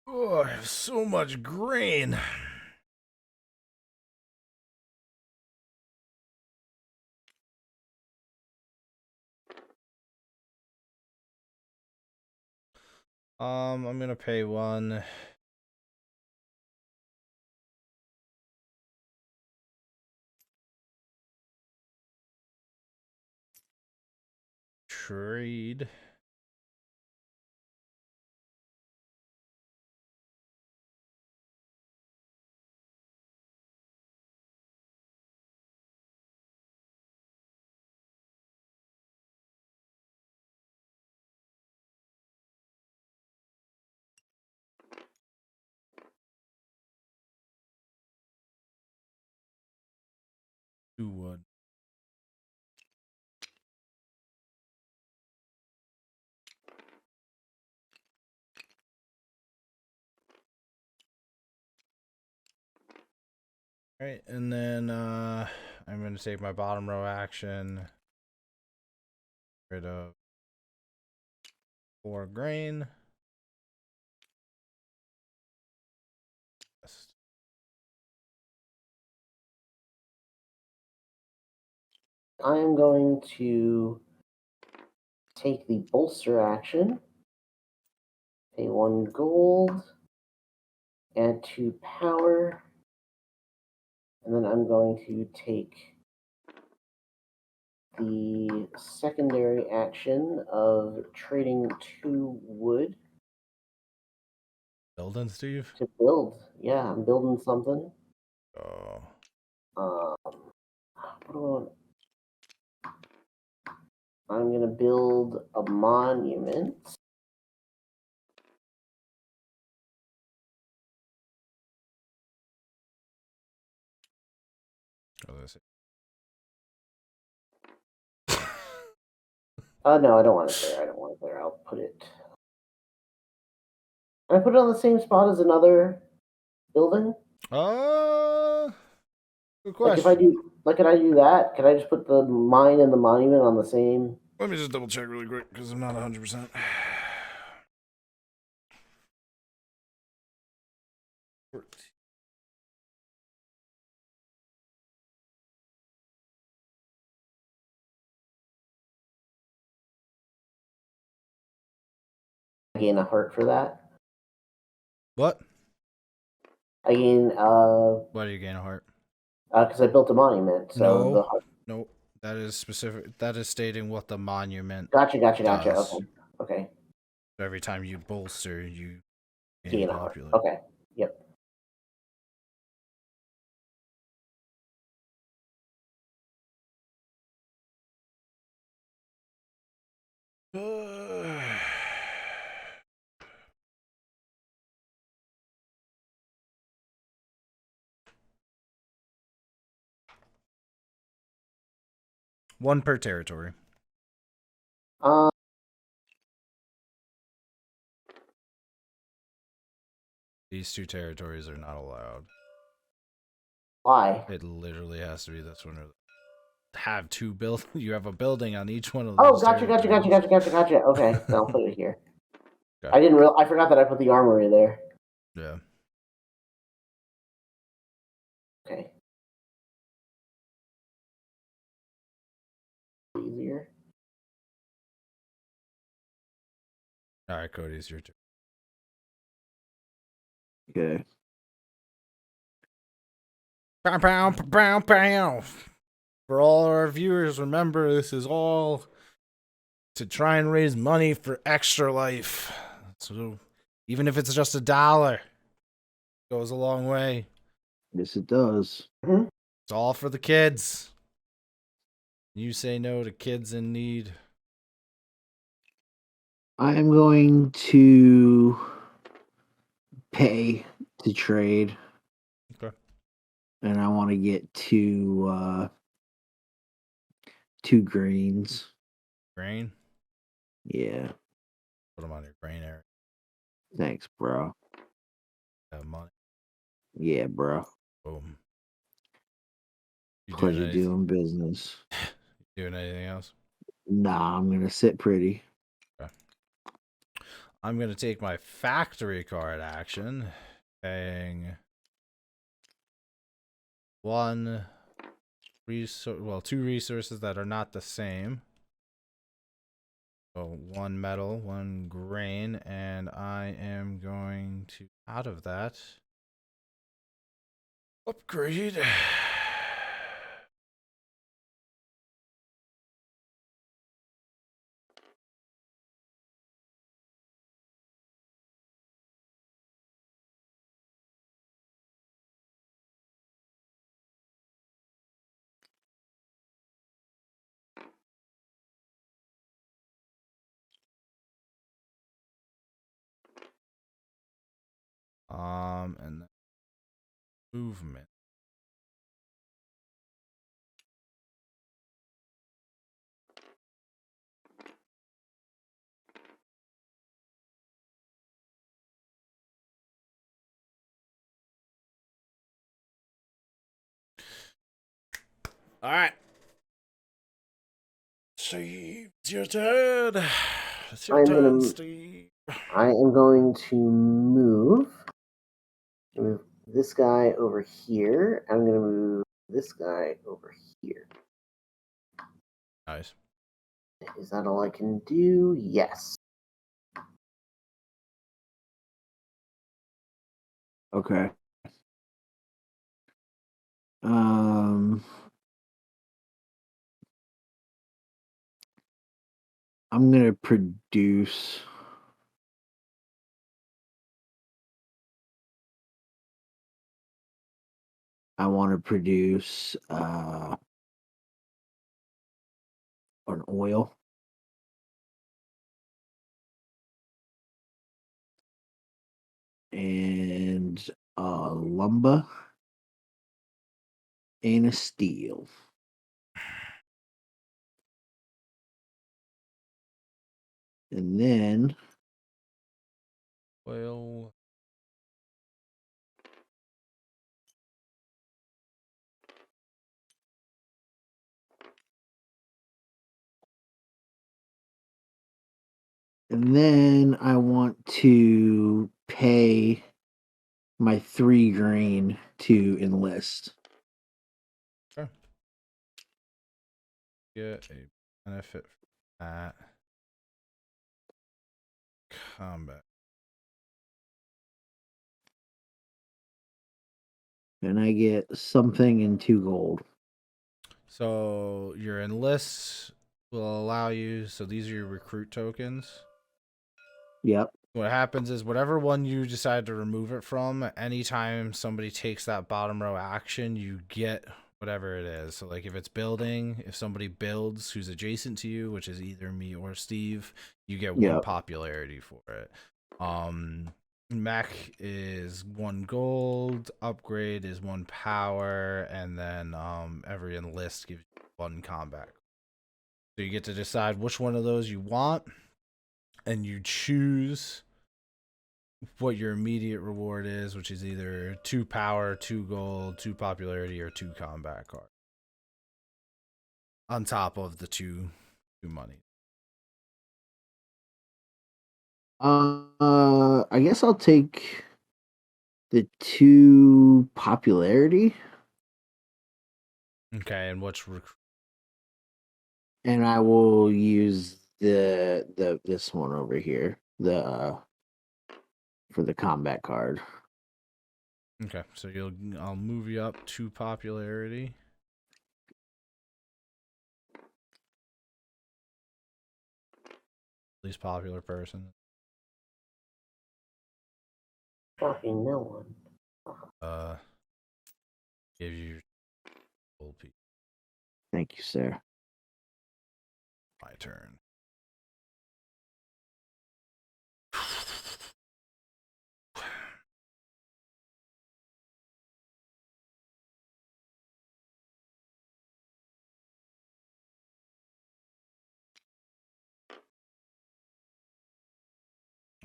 Oh, I have so much grain. I'm gonna pay 1. Trade. Two wood. Alright, and then I'm gonna take my bottom row action. Rid of 4 grain. I am going to take the bolster action, pay 1 gold, add 2 power, and then I'm going to take the secondary action of trading 2 wood Building, Steve? to build. Yeah, I'm building something. Oh. What do I want? I'm gonna build a monument. No, I don't want it there. I don't want it there. I'll put it. Can I put it on the same spot as another building? Good question. Like if I do, like, can I do that? Can I just put the mine and the monument on the same? Let me just double check really quick because I'm not 100%. I gain a heart for that. What? I gain Why do you gain a heart? because I built a monument. So No. the heart. Nope. That is specific. That is stating what the monument. Gotcha. does. Okay. So every time you bolster, you Gain a heart. popular. Okay. Yep. One per territory. These 2 territories are not allowed. Why? It literally has to be this one. Or have 2 build. You have a building on each one of Oh, those. gotcha. Okay, then I'll put it here. Okay. I forgot that I put the armory there. Yeah. Okay. Easier. All right, Cody, it's your turn. Okay. Pow, pow, pow, pow. For all our viewers, remember this is all to try and raise money for Extralife. So even if it's just $1, goes a long way. Yes, it does. Mm-hmm. It's all for the kids. You say no to kids in need. I am going to pay to trade. Okay. And I want to get two greens. Grain. Yeah. Put them on your grain area. Thanks, bro. Have money. Yeah, bro. Boom. You doing Pleasure anything? doing business. Doing anything else? Nah, I'm gonna sit pretty. Okay. I'm gonna take my factory card action, paying two resources that are not the same. So one metal, one grain, and I am going to, out of that, upgrade. And then movement. All right. Steve, it's your turn. It's your turn, Steve. I am going to move this guy over here. I'm going to move this guy over here. Nice. Is that all I can do? Yes. Okay. I'm gonna produce. I want to produce an oil. And lumber and a steel. And then Well, I want to pay my 3 green to enlist. sure. Get a benefit from that. Combat. And I get something in 2 gold. So your enlist will allow you. So these are your recruit tokens. Yep. What happens is whatever one you decide to remove it from, anytime somebody takes that bottom row action, you get whatever it is. So like if it's building, if somebody builds who's adjacent to you, which is either me or Steve, you get 1 popularity for it. Mech is 1 gold, upgrade is 1 power, and then every enlist gives you 1 combat. So you get to decide which one of those you want, and you choose what your immediate reward is, which is either 2 power, 2 gold, 2 popularity, or 2 combat cards. On top of the 2 money. I guess I'll take the 2 popularity. Okay, and And I will use this one over here, for the combat card. Okay, so I'll move you up 2 popularity. Least popular person. Fucking no one. Give you your gold piece. Thank you, sir. My turn.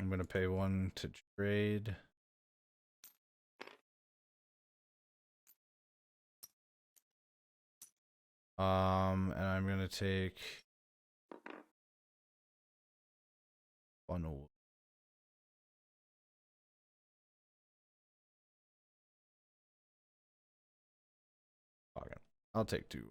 I'm going to pay 1 to trade. And I'm going to take 1. Okay. I'll take 2.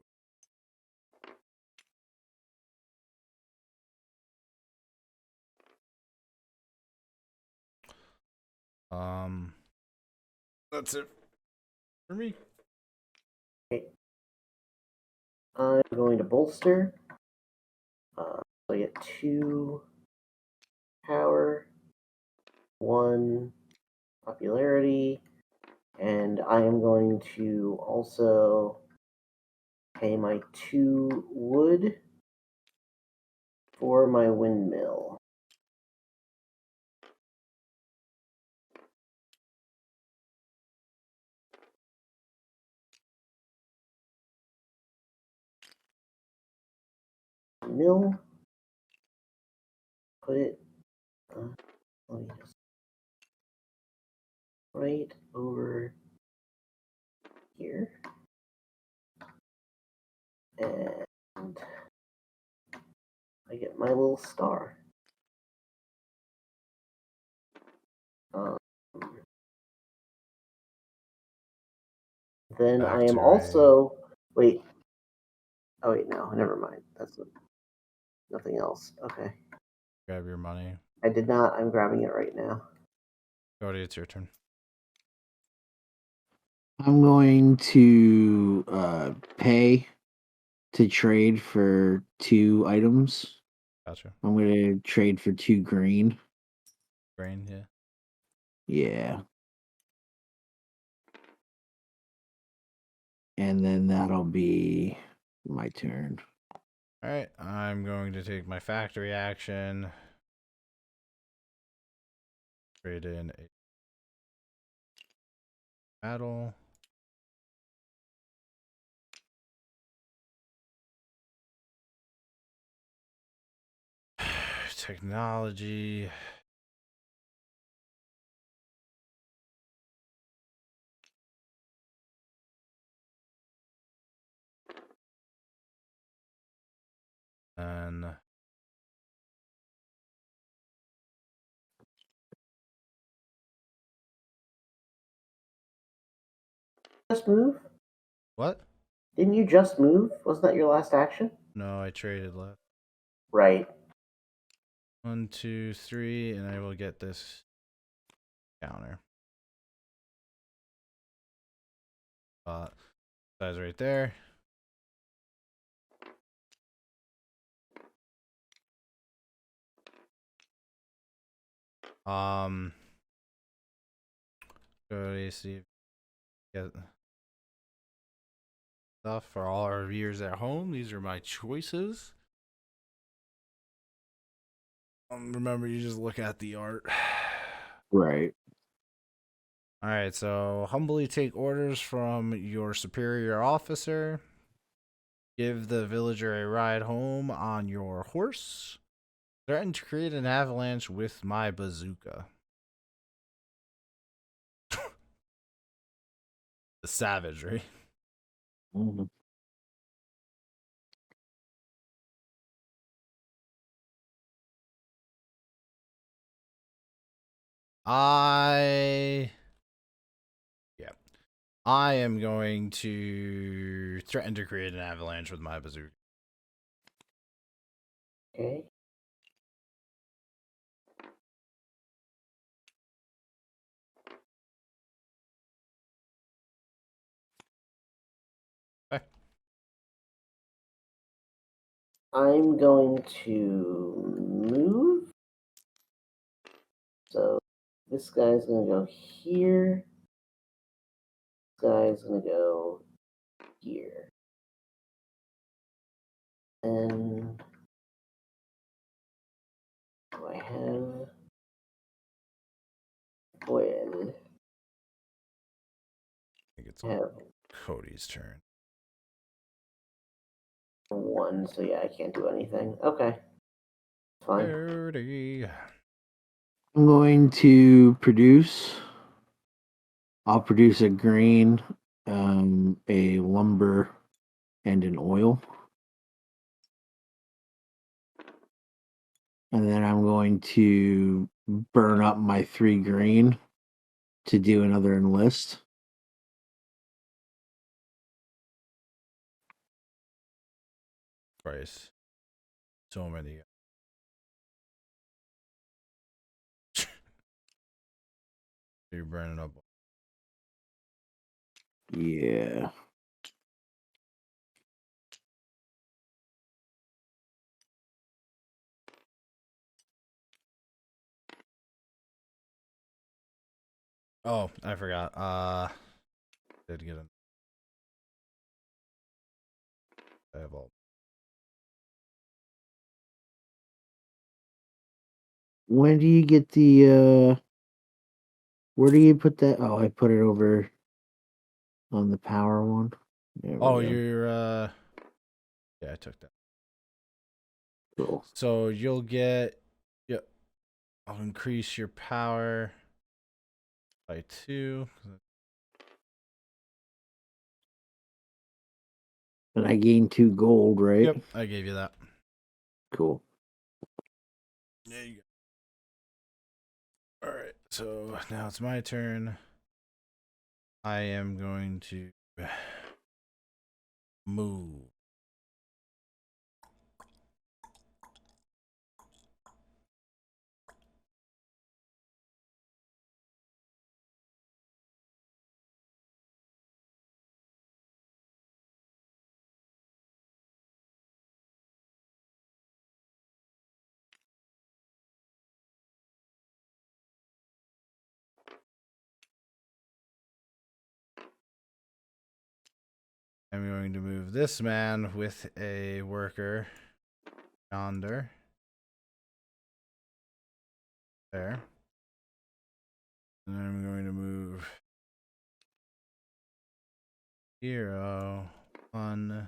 That's it for me. Okay. I'm going to bolster. I get 2 power, 1 popularity, and I am going to also pay my 2 wood for my windmill. Mill. Put it. Let me just right over here, and I get my little star. Then I am also wait. Oh wait, no, never mind. That's nothing else. Okay. Grab your money. I did not. I'm grabbing it right now. Cody, it's your turn. I'm going to pay to trade for 2 items. Gotcha. I'm going to trade for 2 green. Grain, yeah. Yeah. And then that'll be my turn. All right, I'm going to take my factory action. Trade in a battle. Technology. And Just move? what? Didn't you just move? Wasn't that your last action? No, I traded left. Right. 1, 2, 3, and I will get this counter. Size right there. Go to see if get stuff for all our viewers at home. These are my choices. Remember, you just look at the art. Right. All right, so humbly take orders from your superior officer. Give the villager a ride home on your horse. Threaten to create an avalanche with my bazooka. The savagery. Mm-hmm. I am going to threaten to create an avalanche with my bazooka. Okay. Okay. I'm going to move. So this guy's going to go here. This guy's going to go here. And do I have when? I think it's Have Cody's turn. 1, so yeah, I can't do anything. Okay. Fine. Cody. I'm going to produce. I'll produce a grain, a lumber, and an oil. And then I'm going to burn up my 3 grain to do another enlist. Price. So many. You're burning up. Yeah. Oh, I forgot. Did get an. I have all. When do you get the where do you put that? Oh, I put it over on the power one. There we Oh, go. you're yeah, I took that. Cool. So you'll get, yep. I'll increase your power by 2. And I gained 2 gold, right? Yep, I gave you that. Cool. There you go. All right, so now it's my turn. I am going to move. I'm going to move this man with a worker yonder. There. And then I'm going to move 0, 1.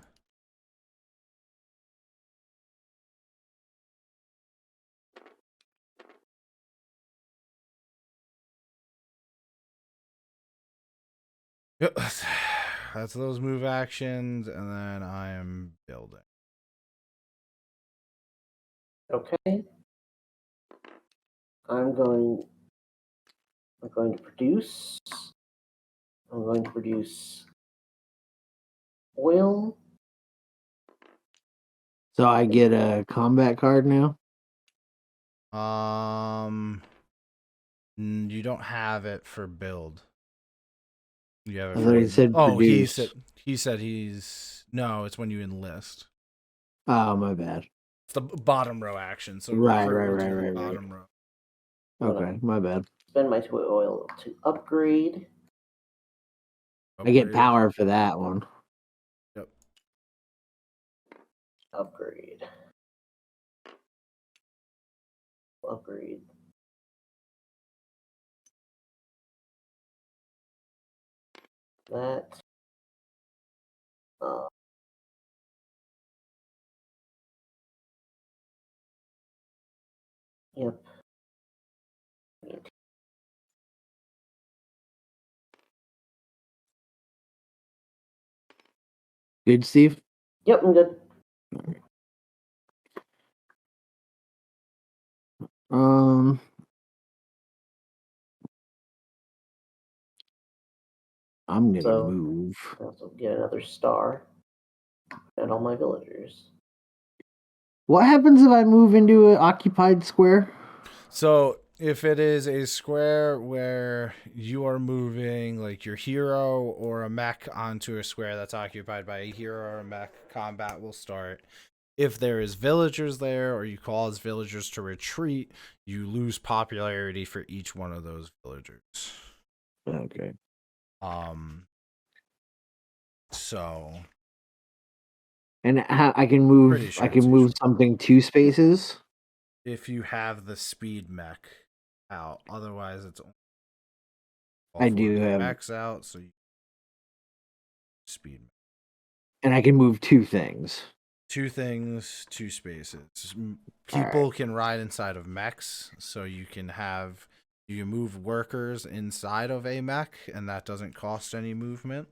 Yep, that's those move actions, and then I am building. Okay. I'm going to produce. I'm going to produce oil. So I get a combat card now? You don't have it for build. You have it I for thought he said produce. he said he's no, it's when you enlist. Oh, my bad. It's the bottom row action, so Right. bottom row. Okay, my bad. Spend my oil to upgrade. I get power for that one. Yep. Upgrade. Upgrade. That. Yep. Good, Steve? Yep, I'm good. I'm gonna move. I also get another star and all my villagers. What happens if I move into an occupied square? So if it is a square where you are moving like your hero or a mech onto a square that's occupied by a hero or a mech, combat will start. If there is villagers there or you cause villagers to retreat, you lose popularity for each one of those villagers. Okay. So And how I can move sure I can move something 2 spaces? if you have the speed mech out. Otherwise it's all I do have mechs out, so you speed mech. And I can move 2 things. 2 things, 2 spaces. People can ride inside of mechs, so you can move workers inside of a mech, and that doesn't cost any movement.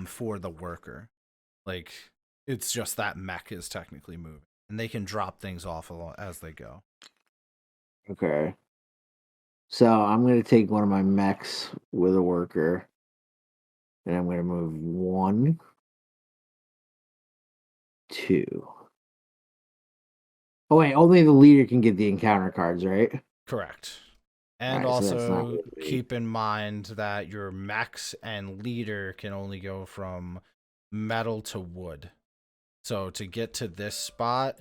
For the worker, like it's just that mech is technically moving, and they can drop things off as they go. Okay. So I'm going to take one of my mechs with a worker, and I'm going to move 1, 2. Oh wait, only the leader can get the encounter cards, right? Correct. And Alright, so that's not also gonna be- keep in mind that your mechs and leader can only go from metal to wood. So to get to this spot,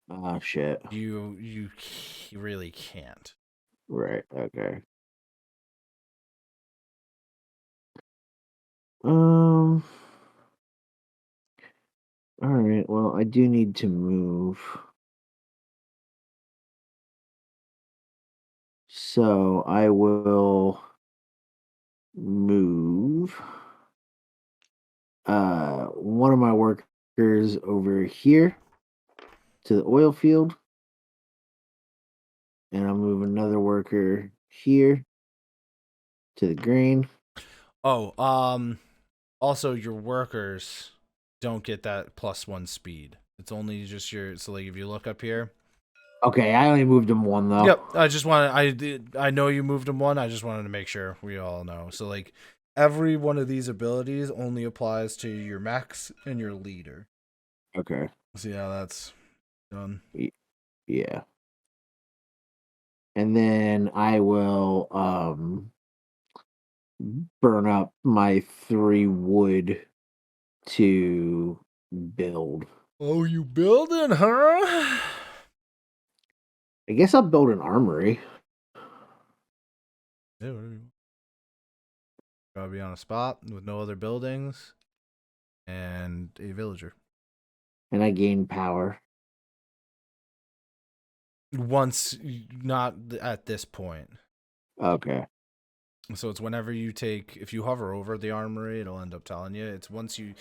Oh shit. you really can't. Right. Okay. All right. Well, I do need to move. So I will move one of my workers over here to the oil field. And I'll move another worker here to the grain. Oh, also your workers don't get that +1 speed. It's only just so like if you look up here. Okay, I only moved him 1 though. Yep, I know you moved him 1. I just wanted to make sure we all know. So like every one of these abilities only applies to your mechs and your leader. Okay. See how that's done? Yeah. And then I will burn up my 3 wood to build. Oh, you building, huh? I guess I'll build an armory. Yeah, whatever you want. Gotta be on a spot with no other buildings and a villager. And I gain power. Once, not at this point. Okay. So it's whenever you if you hover over the armory, it'll end up telling you. It's once you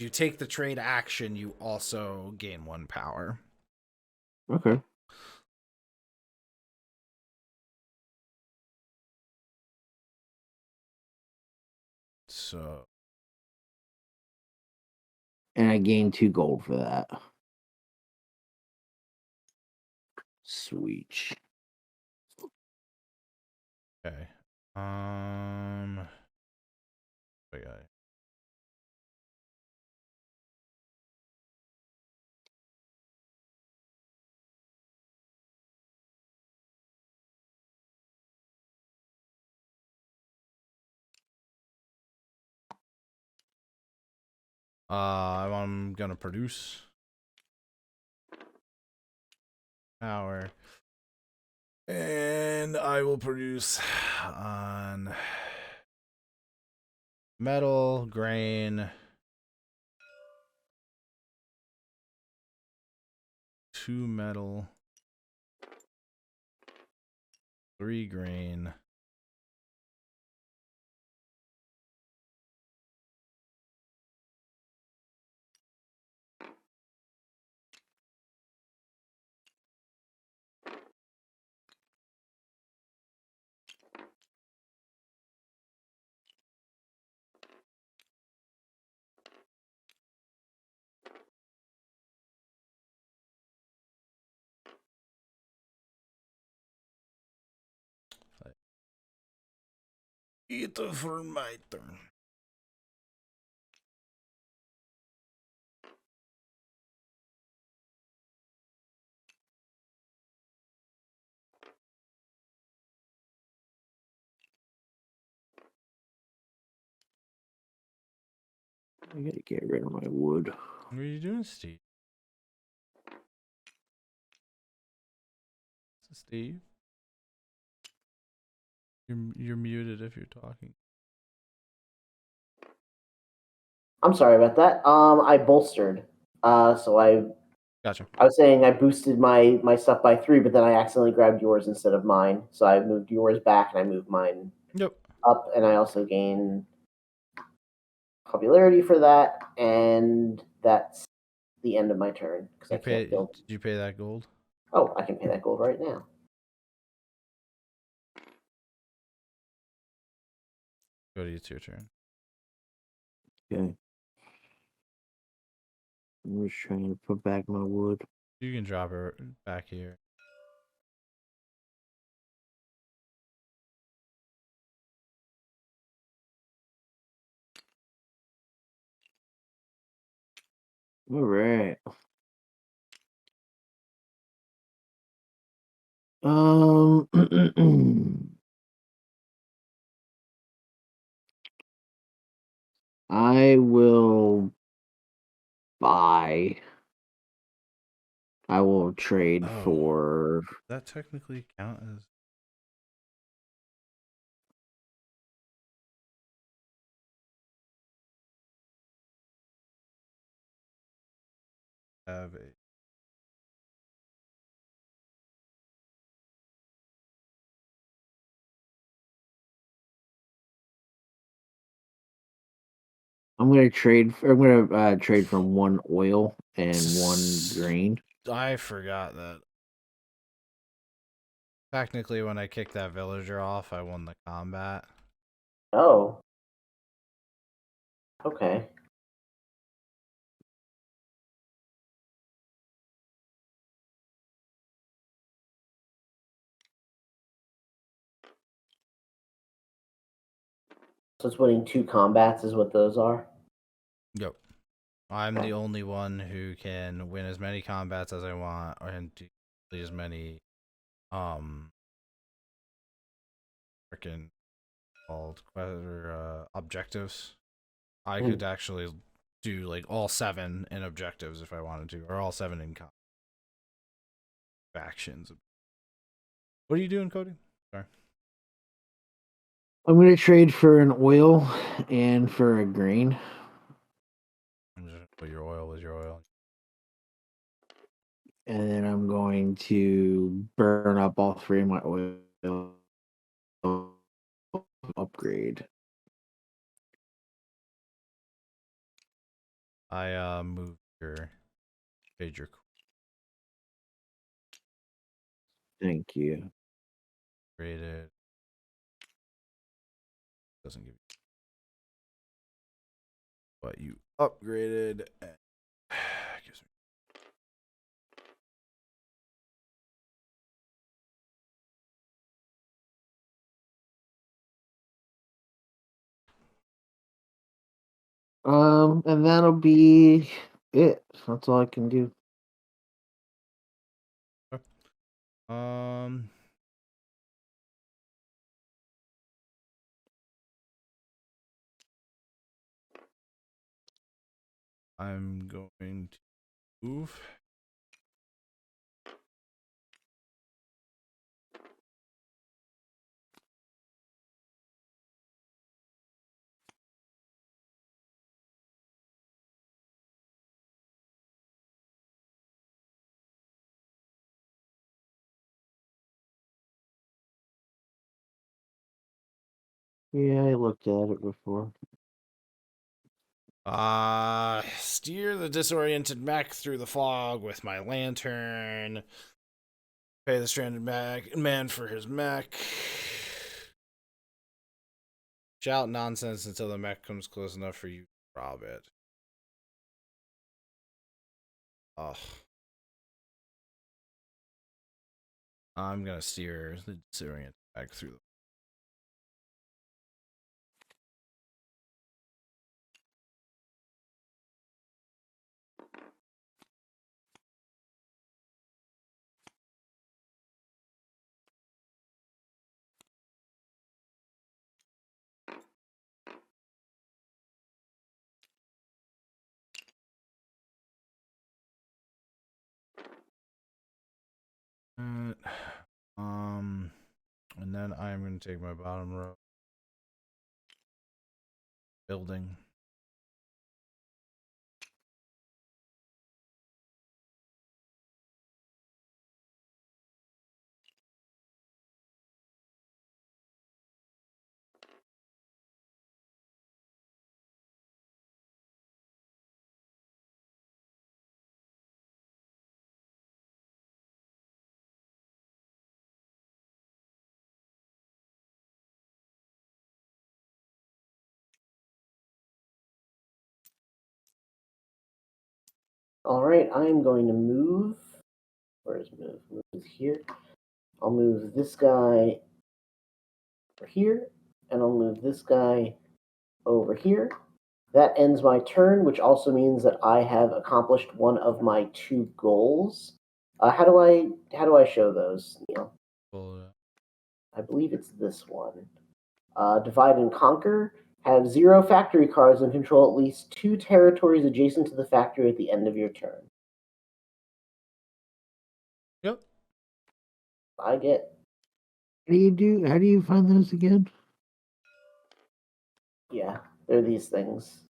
take the trade action, you also gain 1 power. Okay. So. And I gain 2 gold for that. Sweet. Okay. Okay. I'm gonna produce power, and I will produce on metal, grain, 2 metal, 3 grain. It's for my turn. I gotta get rid of my wood. What are you doing, Steve? Steve? You're muted if you're talking. I'm sorry about that. I bolstered. So I Gotcha. I was saying I boosted my stuff by 3, but then I accidentally grabbed yours instead of mine. So I moved yours back and I moved mine up, and I also gain popularity for that. And that's the end of my turn because I can't Did build. you pay that gold? Oh, I can pay that gold right now. Cody, it's your turn. Okay. I'm just trying to put back my wood. You can drop her back here. All right. I will buy. I will trade Oh. for. Does that technically count as? Have a I'm gonna trade. I'm gonna trade from one oil and one grain. I forgot that. Technically, when I kicked that villager off, I won the combat. Oh. Okay. So it's winning 2 combats is what those are? Yep. I'm the only one who can win as many combats as I want and do as many freaking called objectives. I could actually do like all 7 in objectives if I wanted to, or all 7 in factions. What are you doing, Cody? Sorry. I'm gonna trade for an oil and for a grain. But your oil is your oil. And then I'm going to burn up all 3 of my oil. Upgrade. I moved your major. Thank you. Rated. Doesn't give you. But you upgraded. Gives me. And that'll be it. That's all I can do. Um. I'm going to move. Yeah, I looked at it before. Steer the disoriented mech through the fog with my lantern. Pay the stranded man for his mech. Shout nonsense until the mech comes close enough for you to rob it. Ugh. I'm gonna steer the disoriented mech through the and then I'm going to take my bottom row building. All right, I'm going to move. Where is move? Move is here. I'll move this guy over here, and I'll move this guy over here. That ends my turn, which also means that I have accomplished one of my 2 goals. How do I show those, Neil? I believe it's this one. Divide and conquer. Have 0 factory cards and control at least 2 territories adjacent to the factory at the end of your turn. Yep. I get. How do you find those again? Yeah, they're these things.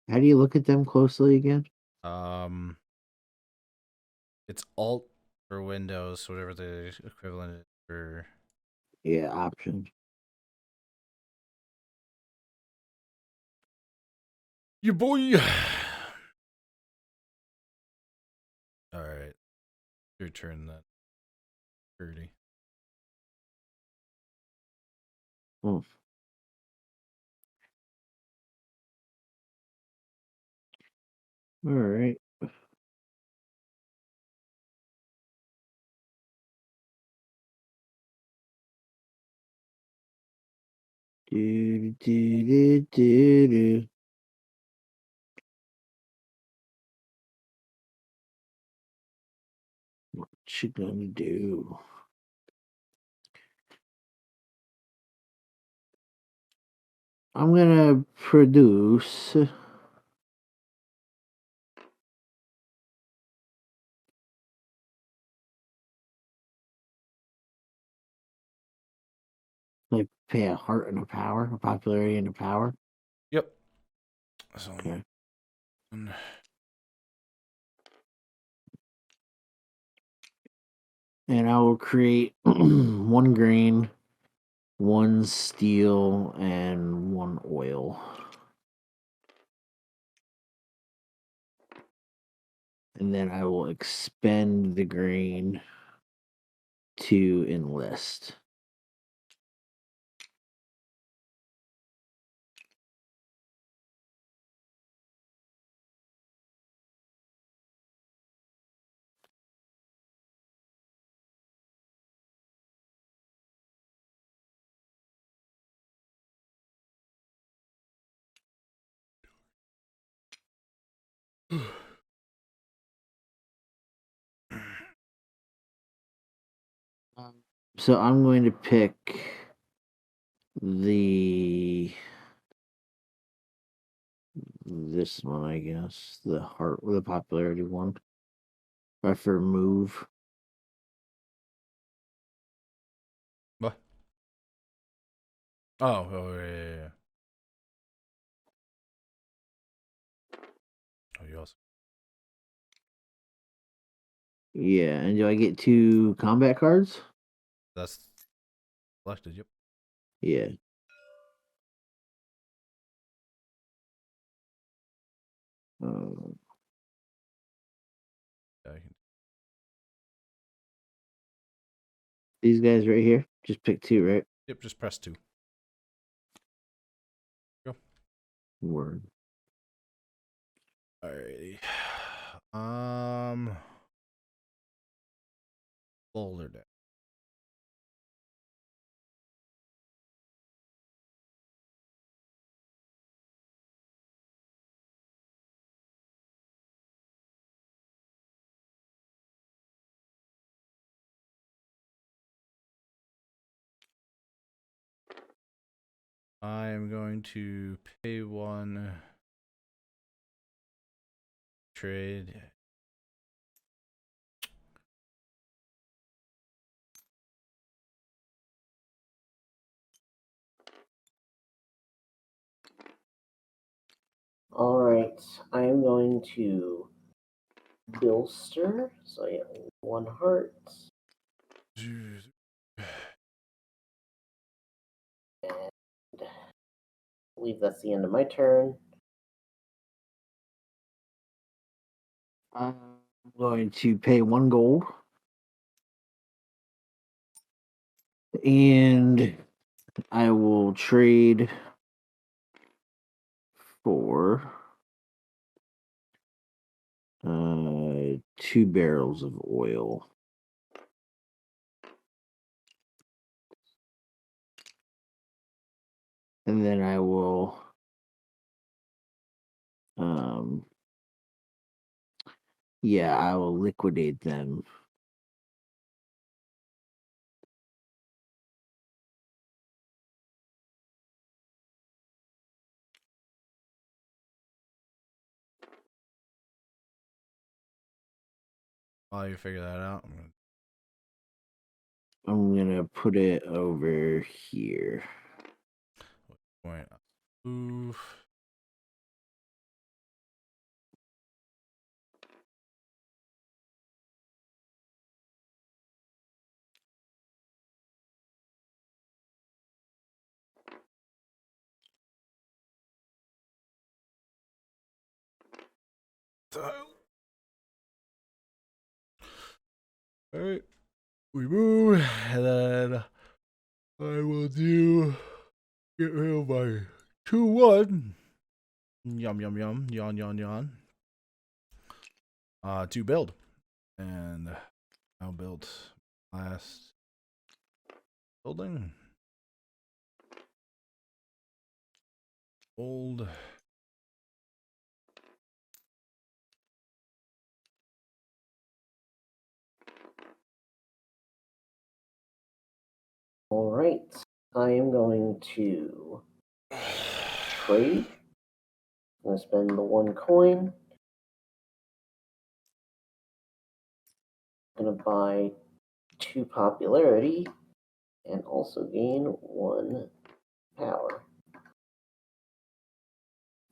How do you look at them closely again? It's Alt for Windows, whatever the equivalent is for. Yeah, options. You boy. All right, your turn then. 30. Oh. All right. Do, do, do, do, do. What you gonna do? I'm gonna produce like pay a heart and a power, a popularity and a power. Yep. So, Okay. And I will create 1 grain, 1 steel, and 1 oil. And then I will expend the grain to enlist. So I'm going to pick this one, I guess, the popularity one. I for move. What? Oh, yeah. Oh, you also. Yeah, and do I get 2 combat cards? That's selected. Yep. Yeah. Uh, Yeah, you can. these guys right here. Just pick 2, right? Yep. Just press 2. Go. Word. Alrighty. Boulder deck. I'm going to pay 1 trade. All right, I am going to Bilster. So yeah, 1 heart. And I believe that's the end of my turn. I'm going to pay 1 gold. And I will trade for 2 barrels of oil. And then I will I will liquidate them. While you figure that out, I'm gonna put it over here. point. Oof. Alright. We move, and then I will get rid of my 2-1. Yum yum yum. Yawn yawn yawn. To build. And I'll build last building. Old. All right. I am going to trade. I'm going to spend the 1 coin. I'm going to buy 2 popularity and also gain 1 power.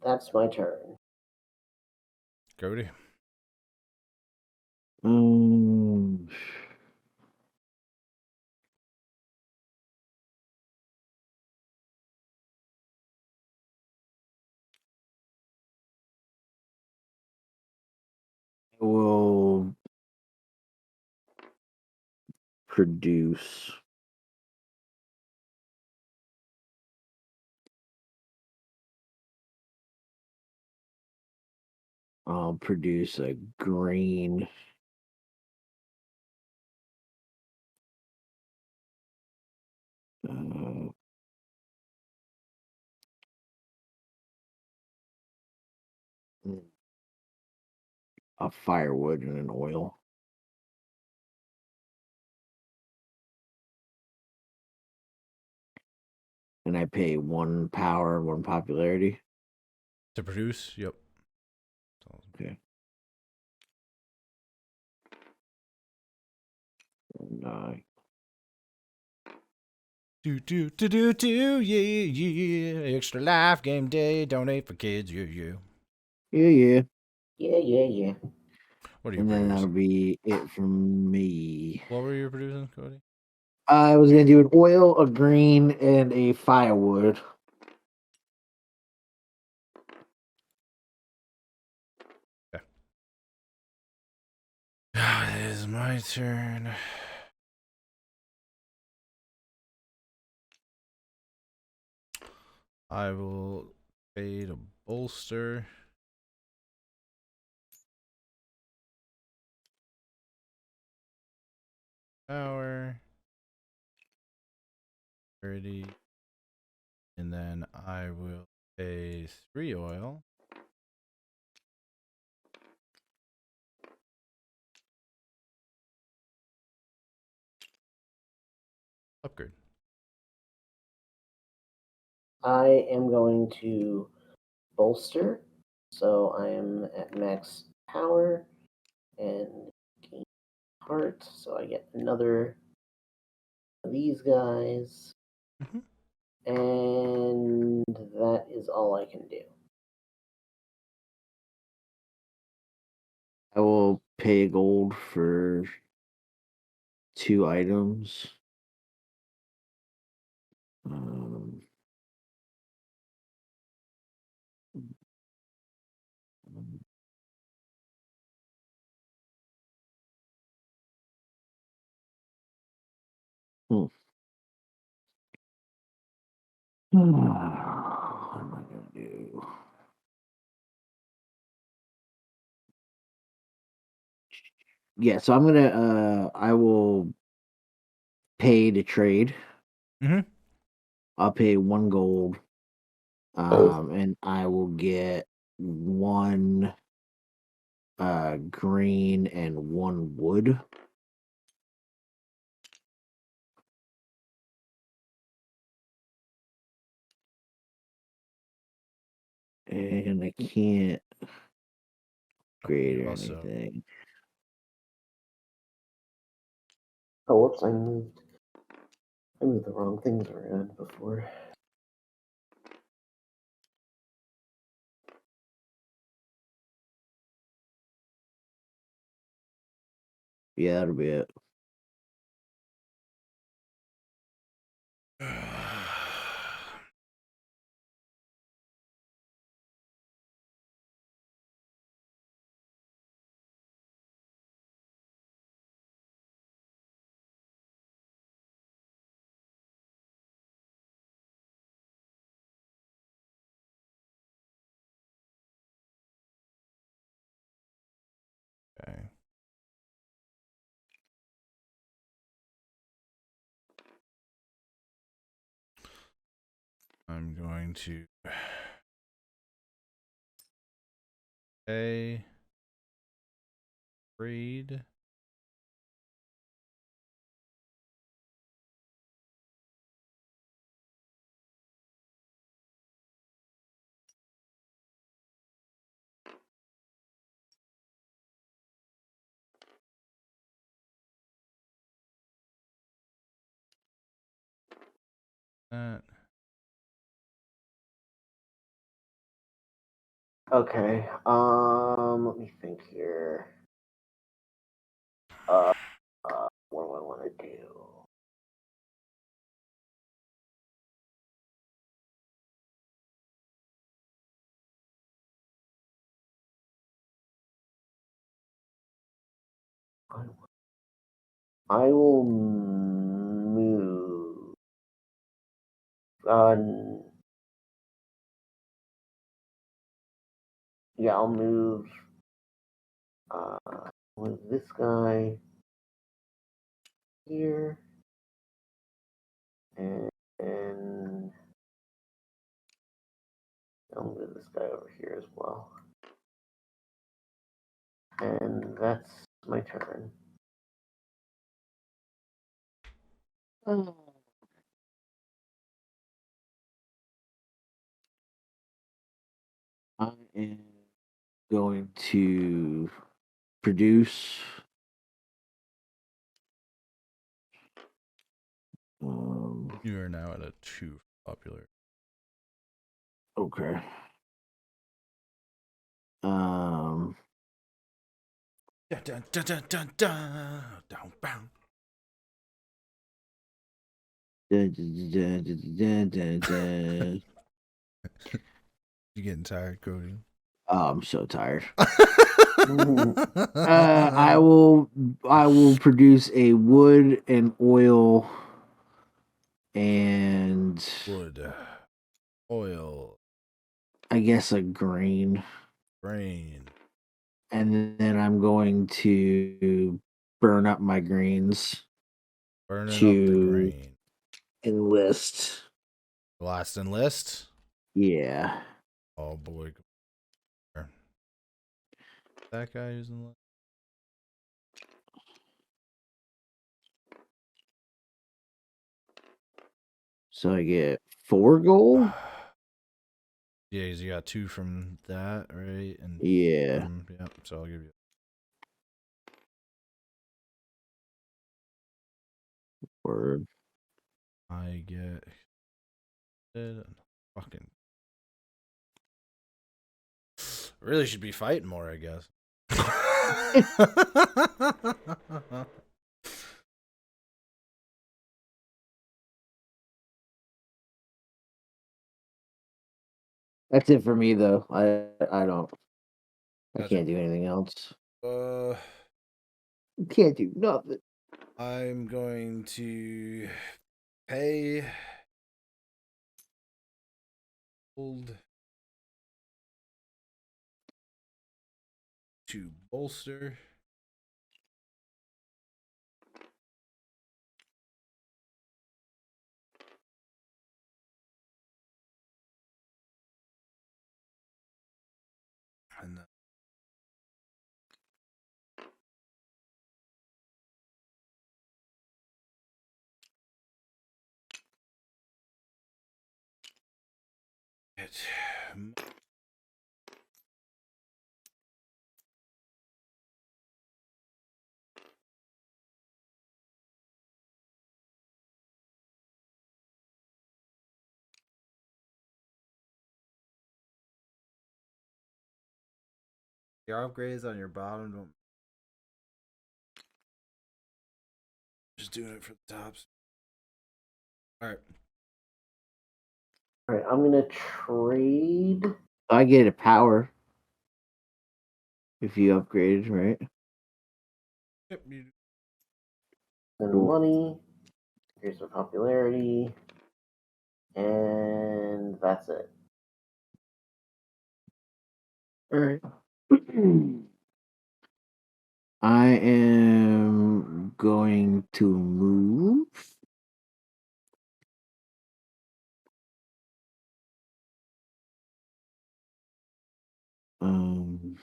That's my turn. Cody. I will produce a green a firewood and an oil. And I pay 1 power, 1 popularity. To produce? Yep. Okay. And Yeah. Extra life game day. Donate for kids. Yeah. yeah. Yeah. What are you And then that'll producing? be it from me. What were you producing, Cody? I was gonna do an oil, a green, and a firewood. Okay. It is my turn. I will fade a bolster. Power. 30. And then I will pay 3 oil. Upgrade. I am going to bolster. So I am at max power and gain heart. So I get another of these guys. Mhm. And that is all I can do. I will pay gold for 2 items. What am I gonna do? yeah, so I'm gonna I will pay to trade. Mm-hmm. I'll pay 1 gold. And I will get 1 green and 1 wood. And I can't upgrade or Also, anything. Oh, whoops! I moved the wrong things around before. Yeah, that'll be it. okay. I'm going to pay, trade. That. Okay. Let me think here. What do I want to do? I will move. Yeah, I'll move. Move this guy here, and I'll move this guy over here as well. And that's my turn. I am going to produce. You are now at a 2 popular. Okay. Dun, dun, dun, dun, dun, dun, down, bound. Dun, dun, dun, dun, dun. You getting tired, Cody? Oh, I'm so tired. I will produce a wood and oil and Wood, oil, I guess a grain. grain. And then I'm going to burn up my greens Burning up the to grain. enlist. Last enlist. Yeah. Oh boy. That guy who's enlist. So I get 4 gold? Yeah, you got 2 from that, right? And Yeah. yeah, so I'll give you. Word. I get fucking really should be fighting more, I guess. That's it for me though. I don't I Gotcha. can't do anything else. Uh Can't do nothing. I'm going to pay gold to bolster right. Your upgrades on your bottom don't. Just doing it for the tops. All right. All right, I'm gonna trade. I get a power if you upgraded, right? Yep. You... And money. Here's my popularity. And that's it. All right. I am going to move. Um,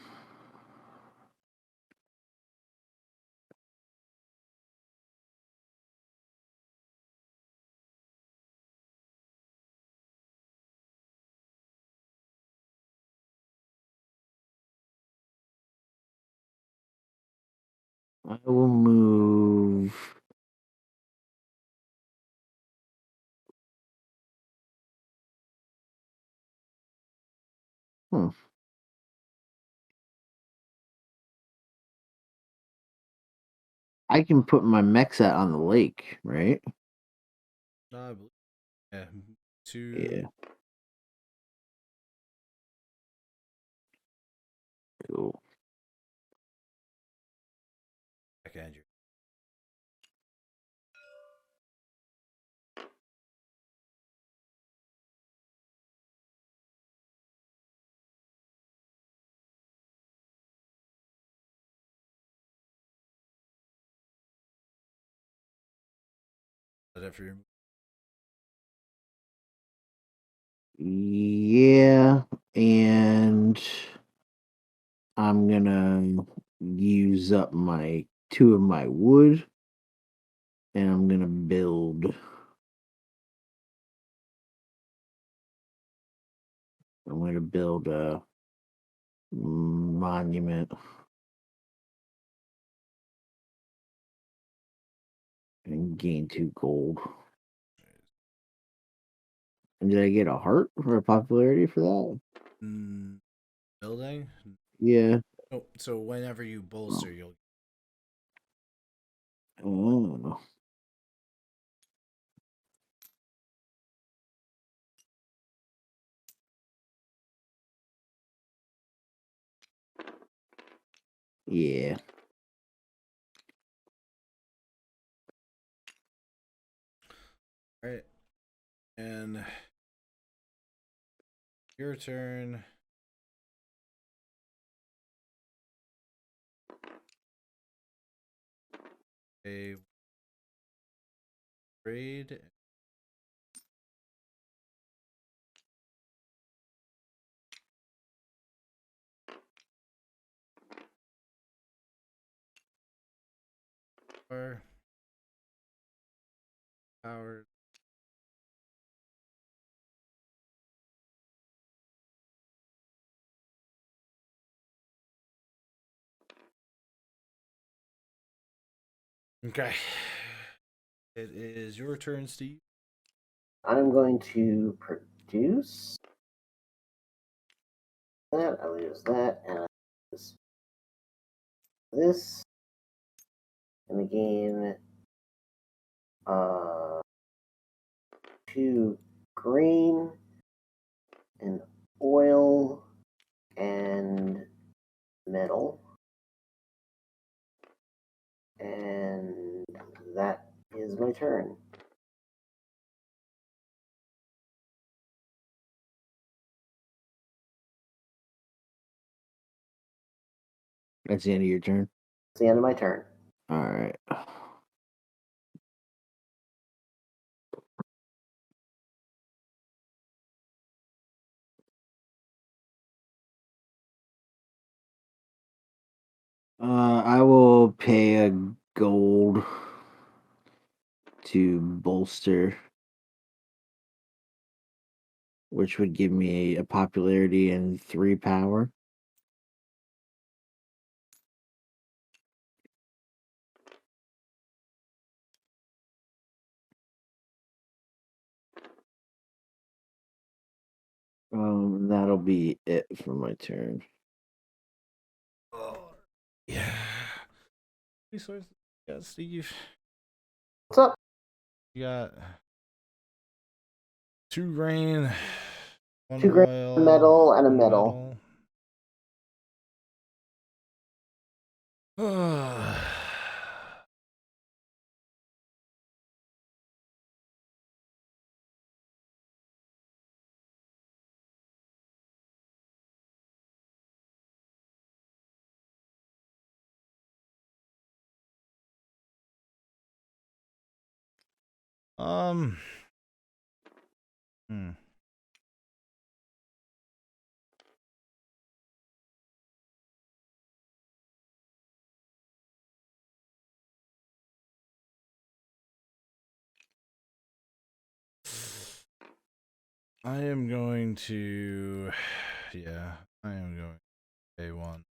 I will move. Hmm. I can put my mech set on the lake, right? Yeah. Two. Yeah. Cool. Backhand you. Is that for your... Yeah, and I'm gonna use up my 2 of my wood, and I'm gonna build. I'm gonna build a monument and gain 2 gold. And did I get a heart or a popularity for that? Building? Yeah. Oh, so whenever you bolster, you'll... Oh. Yeah. All right. And your turn. A trade. Power. Okay. It is your turn, Steve. I'm going to produce that. I'll use that, and I'll use this. And again, 2 green and oil and metal. And that is my turn. That's the end of your turn. It's the end of my turn. All right. I will pay a gold to bolster which would give me a popularity and 3 power. That'll be it for my turn. Oh, yeah. Resources. Yeah, Steve. What's up? You got 2 grain, 1 2 grain, oil, a metal, and a 1 metal. metal. Hmm. I am going to, yeah, I am going to pay 1.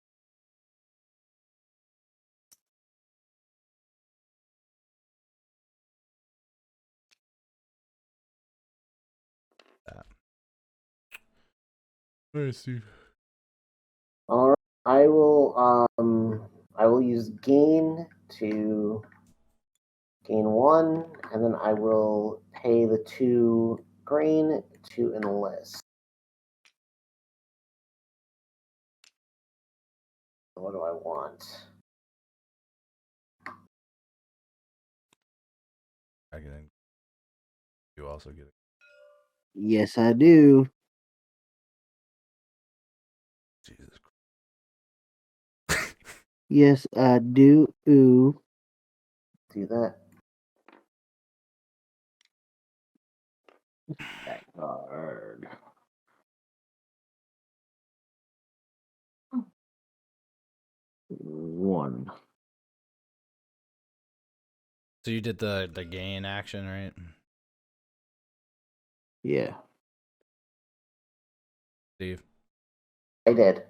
That. Where's Steve? All right. I will use gain to gain 1, and then I will pay the 2 grain to enlist. What do I want? I can. You also get it. Yes, I do. Jesus Yes, I do. Ooh. Do that. That card. One. So you did the gain action, right? Yeah. Steve. I did.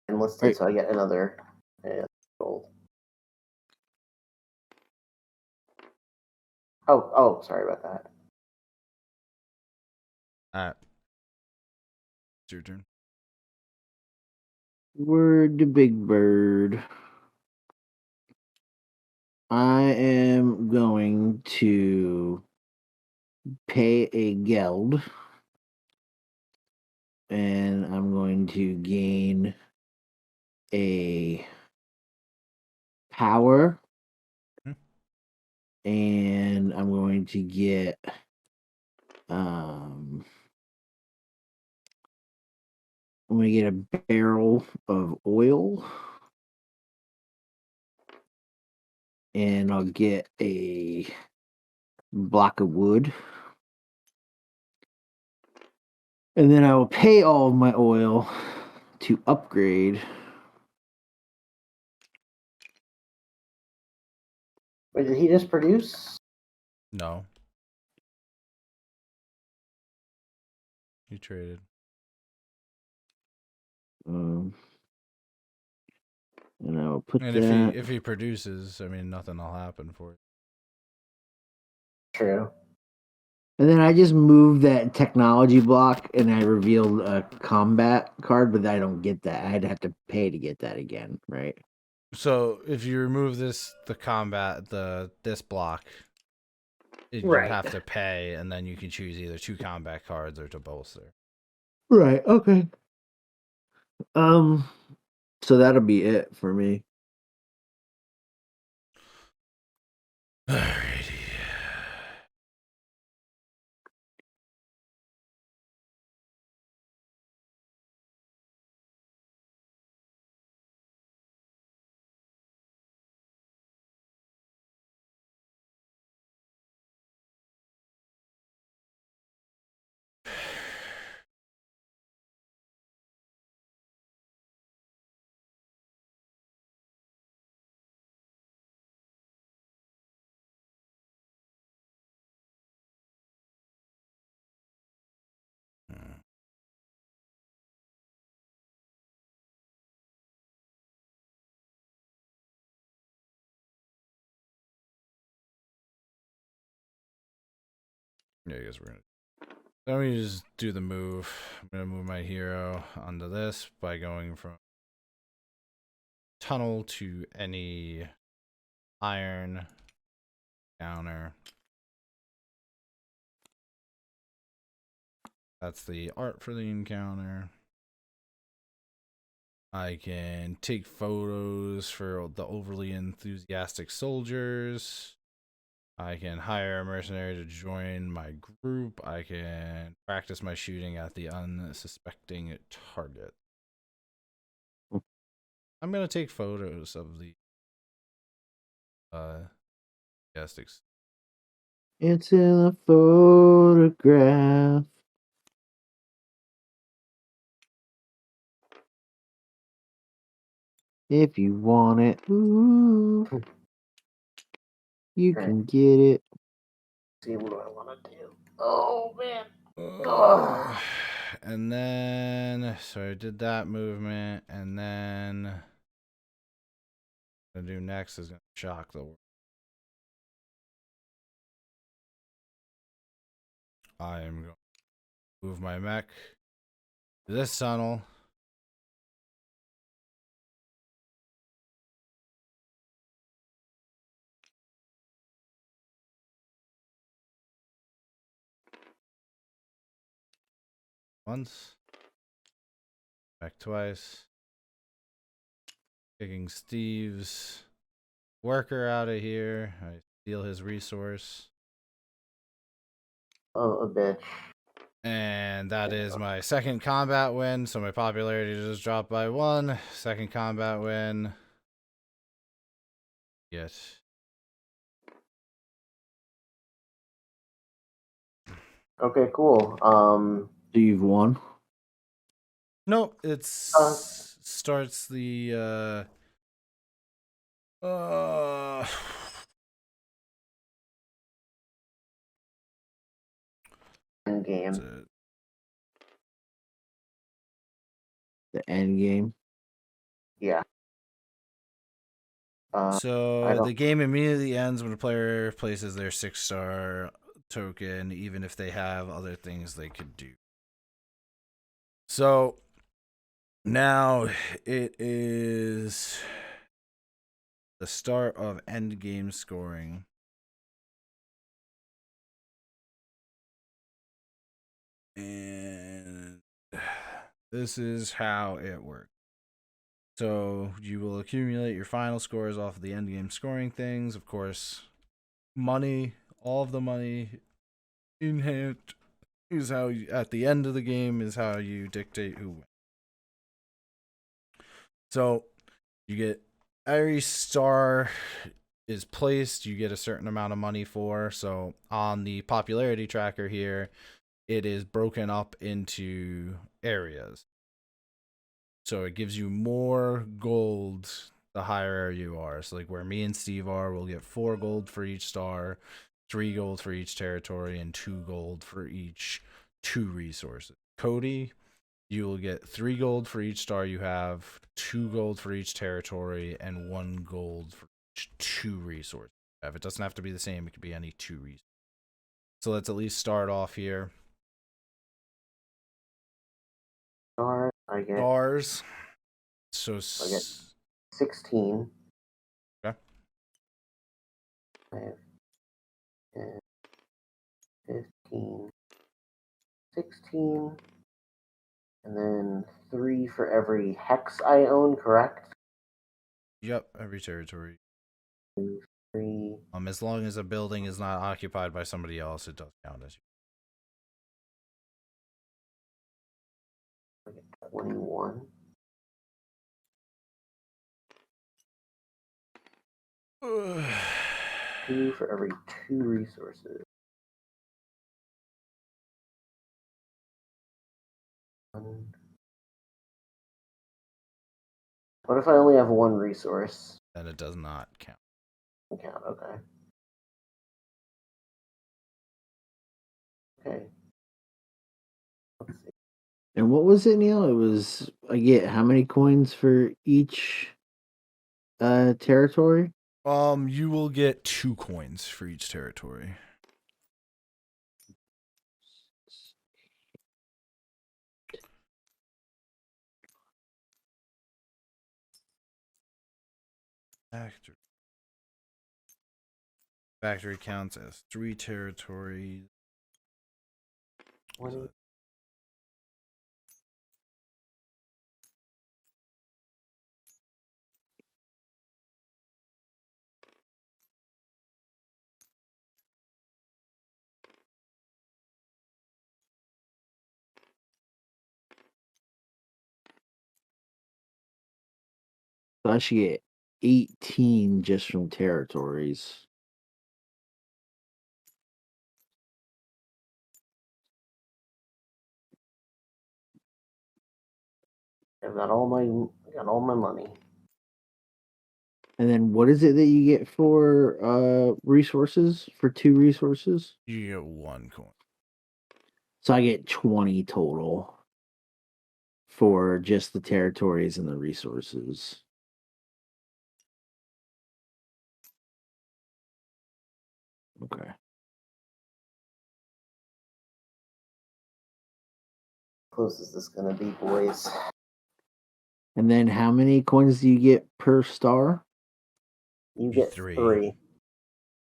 Enlisted, Right. so I get another gold. Oh, sorry about that. Alright. It's your turn. Word to Big Bird. I am going to pay a geld, and I'm going to gain a power, and I'm going to get I'm going to get a barrel of oil, and I'll get a block of wood, and then I will pay all of my oil to upgrade. Wait, did he just produce? No. You traded. And I will put And that. if he produces, I mean, nothing will happen for it. True. And then I just moved that technology block, and I revealed a combat card, but I don't get that. I'd have to pay to get that again, right? So if you remove this this block, you'd Right. have to pay, and then you can choose either 2 combat cards or to bolster. Right. Okay. So that'll be it for me. Alrighty. Yeah, I guess we're gonna. Let me just do the move. I'm gonna move my hero onto this by going from tunnel to any iron counter. That's the art for the encounter. I can take photos for the overly enthusiastic soldiers. I can hire a mercenary to join my group. I can practice my shooting at the unsuspecting target. I'm going to take photos of the enthusiastic. It's in a photograph. If you want it, ooh, you can get it. See, what do I want to do? Oh, man. And then, so I did that movement, and then what I'm going to do next is going to shock the world. I am going to move my mech to this tunnel. Once. Back twice. Kicking Steve's worker out of here. I steal his resource. Oh, a bitch. And that is my second combat win. So my popularity just dropped by 1. Second combat win. Yes. Okay, cool. So you've won. Nope, it starts the End game. The end game. Yeah. So the game immediately ends when the player places their 6-star token, even if they have other things they could do. So now it is the start of end game scoring. And this is how it works. So you will accumulate your final scores off of the end game scoring things. Of course, money, all of the money in hand is how you, at the end of the game, is how you dictate who wins. So you get every star is placed, you get a certain amount of money for. So on the popularity tracker here, it is broken up into areas. So it gives you more gold the higher you are. So like where me and Steve are, we'll get 4 gold for each star, 3 gold for each territory, and 2 gold for each 2 resources. Cody, you will get 3 gold for each star you have, 2 gold for each territory, and 1 gold for each 2 resources you have. It doesn't have to be the same, it could be any 2 resources. So let's at least start off here. I get Stars. So I get 16. Okay. 5, 10, 15, 16, and then 3 for every hex I own, correct? Yep, every territory. 2, 3. As long as a building is not occupied by somebody else, it does count as I get 21. you. 2 for every 2 resources. What if I only have 1 resource? Then it does not count. Count, okay. Okay. Let's see. And what was it, Neil? It was I get how many coins for each territory? You will get 2 coins for each territory. Factory. Factory counts as 3 territories. What is- So I should get 18 just from territories. I've got all my money. And then what is it that you get for resources? For 2 resources? You get 1 coin. So I get 20 total for just the territories and the resources. Okay. How close is this gonna be, boys? And then how many coins do you get per star? You get 3. 3.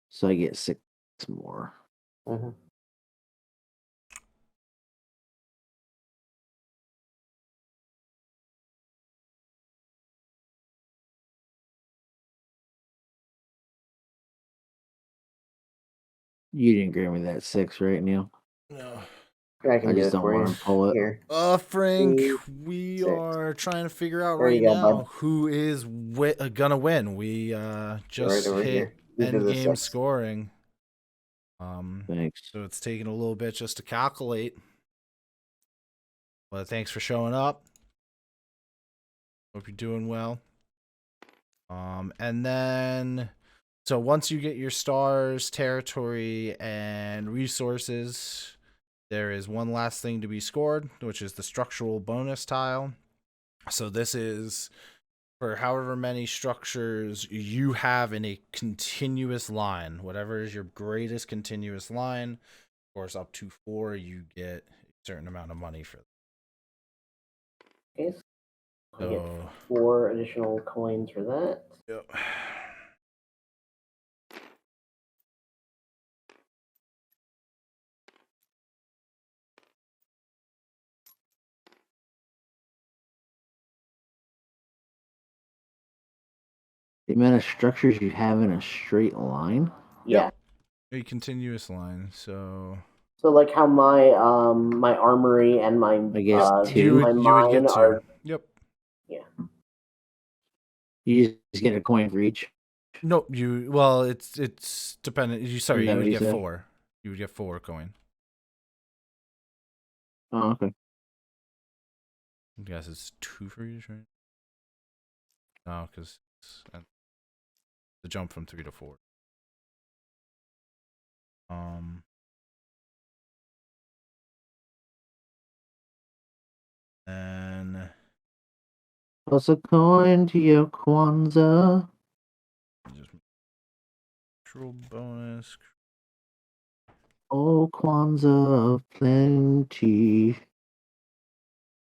So I get 6 more. Mm-hmm. You didn't grant me that 6, right, Neil? No. I can I do just it don't for want you. to pull it. Here. Frank, 3, we 6. are trying to figure out There right you go, now bud. who is gonna win. We Right just over hit here. These are end the game 6. scoring. Thanks. So it's taking a little bit just to calculate. But thanks for showing up. Hope you're doing well. And then so once you get your stars, territory, and resources, there is one last thing to be scored, which is the structural bonus tile. So this is for however many structures you have in a continuous line. Whatever is your greatest continuous line, of course, up to 4, you get a certain amount of money for that. Okay. I get So, 4 additional coins for that. yep. The amount of structures you have in a straight line? Yeah. A continuous line. So So like how my my armory and my I guess 2. my you would mine get 2. are Yep. You just get a coin for each. Nope. Well, it's dependent. You Is that you what would you get said? 4. You would get 4 coin. Oh, okay. I guess it's 2 for each, right? No, because it's the jump from 3 to 4. And Toss a coin to your Kwanzaa. just control bonus. Oh, Kwanzaa of plenty.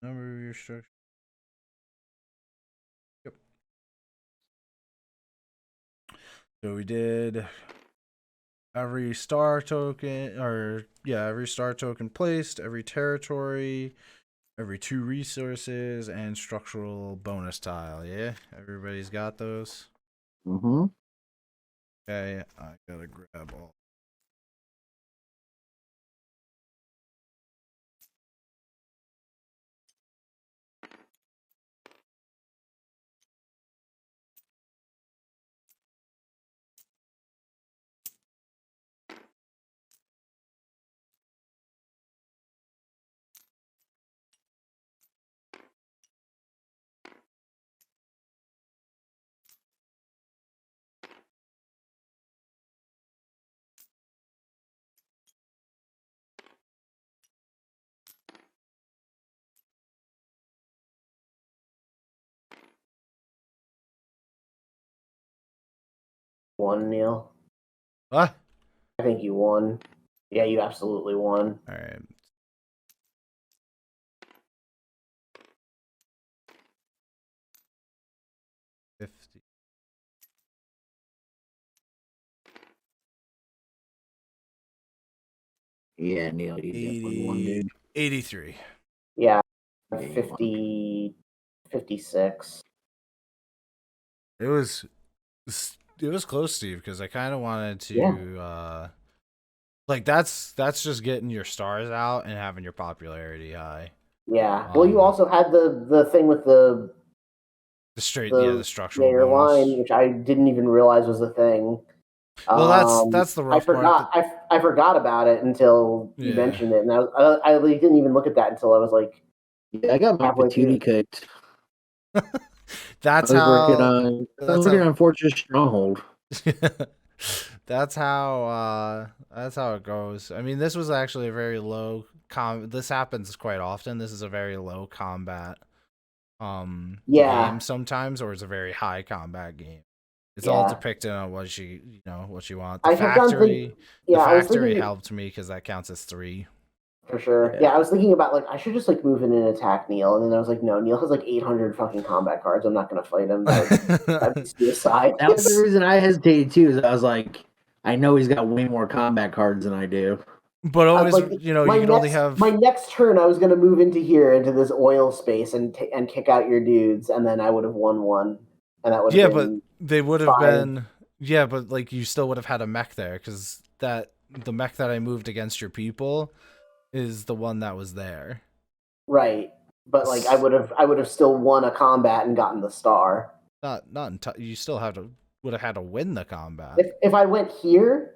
Number of your structure. Yep. So we did every star token, every star token placed, every territory, every 2 resources, and structural bonus tile. Yeah, everybody's got those. Mm-hmm. Okay, I gotta grab all. won, Neil. What? I think you won. Yeah, you absolutely won. All right. Yeah, Neil, you definitely won, dude. 83. Yeah, Yeah, you 50, 56. It was close, Steve, because I kind of wanted to like that's just getting your stars out and having your popularity high. Yeah. Well, you also had the thing with the the structural mayor bonus line, which I didn't even realize was a thing. Well, that's the rough part. I forgot about it until you mentioned it, and I really didn't even look at that until I was like, yeah, I got my patootie cooked. That's I was working how on Fortress Stronghold. that's how it goes. I mean, this was actually a very low this happens quite often. This is a very low combat game sometimes, or it's a very high combat game. It's all depicted on what you want. The factory helped me because that counts as 3. For sure. Yeah, I was thinking about like I should just like move in and attack Neil, and then I was like, no, Neil has like 800 fucking combat cards. I'm not gonna fight him. That'd be suicide. That was the reason I hesitated too. Is I was like, I know he's got way more combat cards than I do. But always, you can only have my next turn. I was gonna move into this oil space and kick out your dudes, and then I would have won one, and that would have been but they would have been but like you still would have had a mech there because the mech that I moved against your people is the one that was there. Right. But like I would have still won a combat and gotten the star. You still would have had to win the combat. If I went here,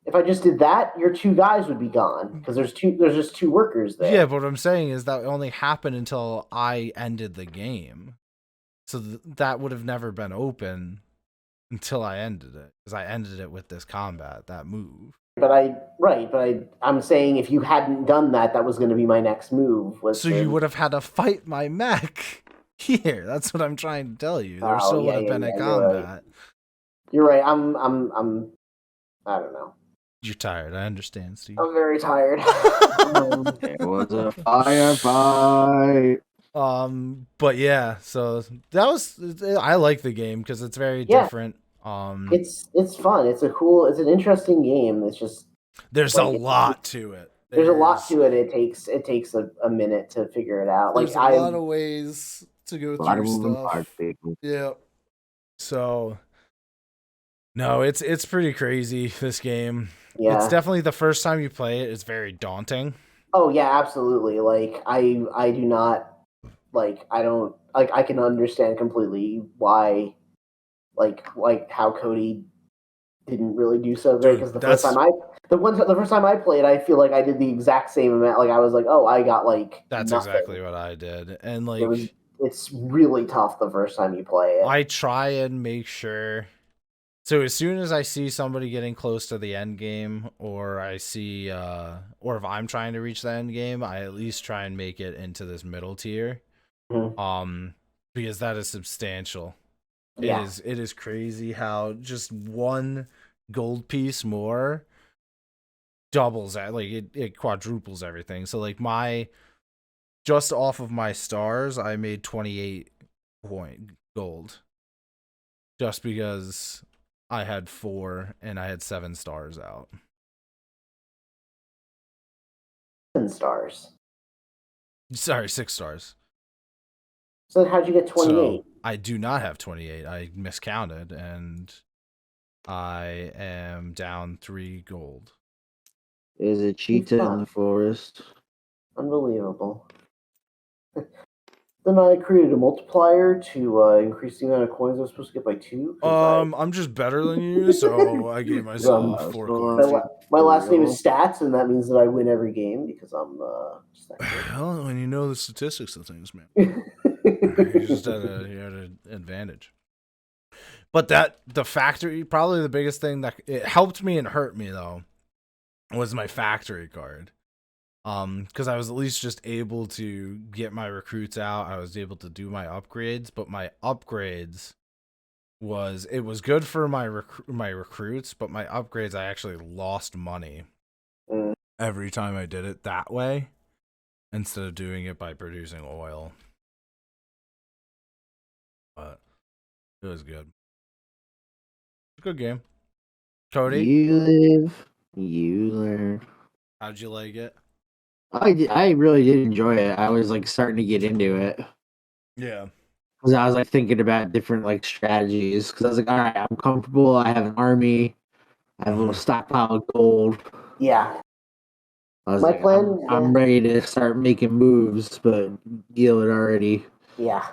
if I just did that, your 2 guys would be gone because there's just 2 workers there. Yeah, but what I'm saying is that only happened until I ended the game. So that would have never been open until I ended it, because I ended it with this combat, that move. But I'm saying if you hadn't done that, that was going to be my next move. You would have had to fight my mech here. That's what I'm trying to tell you. There still would have been a combat. You're right. I'm I don't know. You're tired. I understand, Steve. I'm very tired. It was a firefight. But yeah, so that was. I like the game because it's very different. It's fun. It's an interesting game. It's just there's a lot to it. There's a lot to it. It takes a minute to figure it out. There's a lot of ways to go through stuff. Yeah. So no, it's pretty crazy, this game. Yeah. It's definitely the first time you play it, it's very daunting. Oh yeah, absolutely. Like I do not I don't I can understand completely why how Cody didn't really do so great, because the first time I played, I feel like I did the exact same amount. Like I was like, oh, I got that's nothing. Exactly what I did, and it's really tough the first time you play it. I try and make sure. So as soon as I see somebody getting close to the end game, or I see, or if I'm trying to reach the end game, I at least try and make it into this middle tier, because that is substantial. Yeah. It is crazy how just 1 gold piece more doubles that, it quadruples everything. So just off of my stars, I made 28 point gold, just because I had 4 and I had 7 stars out. 7 stars. Sorry, 6 stars. So how'd you get 28? So I do not have 28. I miscounted, and I am down 3 gold. There's a cheetah in the forest. Unbelievable. Then I created a multiplier to increase the amount of coins I was supposed to get by 2. I'm just better than you, so I gave myself 4 coins. My last name is Stats, and that means that I win every game because I'm just that good. Well, when you know the statistics of things, man, you just had an advantage. But the factory, probably the biggest thing that it helped me and hurt me though, was my factory card. Because I was at least just able to get my recruits out. I was able to do my upgrades, but my upgrades was good for my recruits, but my upgrades, I actually lost money every time I did it that way, instead of doing it by producing oil. But it was good. Good game. Cody? You live, you learn. How'd you like it? I really did enjoy it. I was like starting to get into it Yeah. because I was like thinking about different like strategies. Because I was like, all right, I'm comfortable. I have an army. I have a little stockpile of gold. Yeah. I was My like, plan, I'm ready to start making moves, but Gil had already yeah.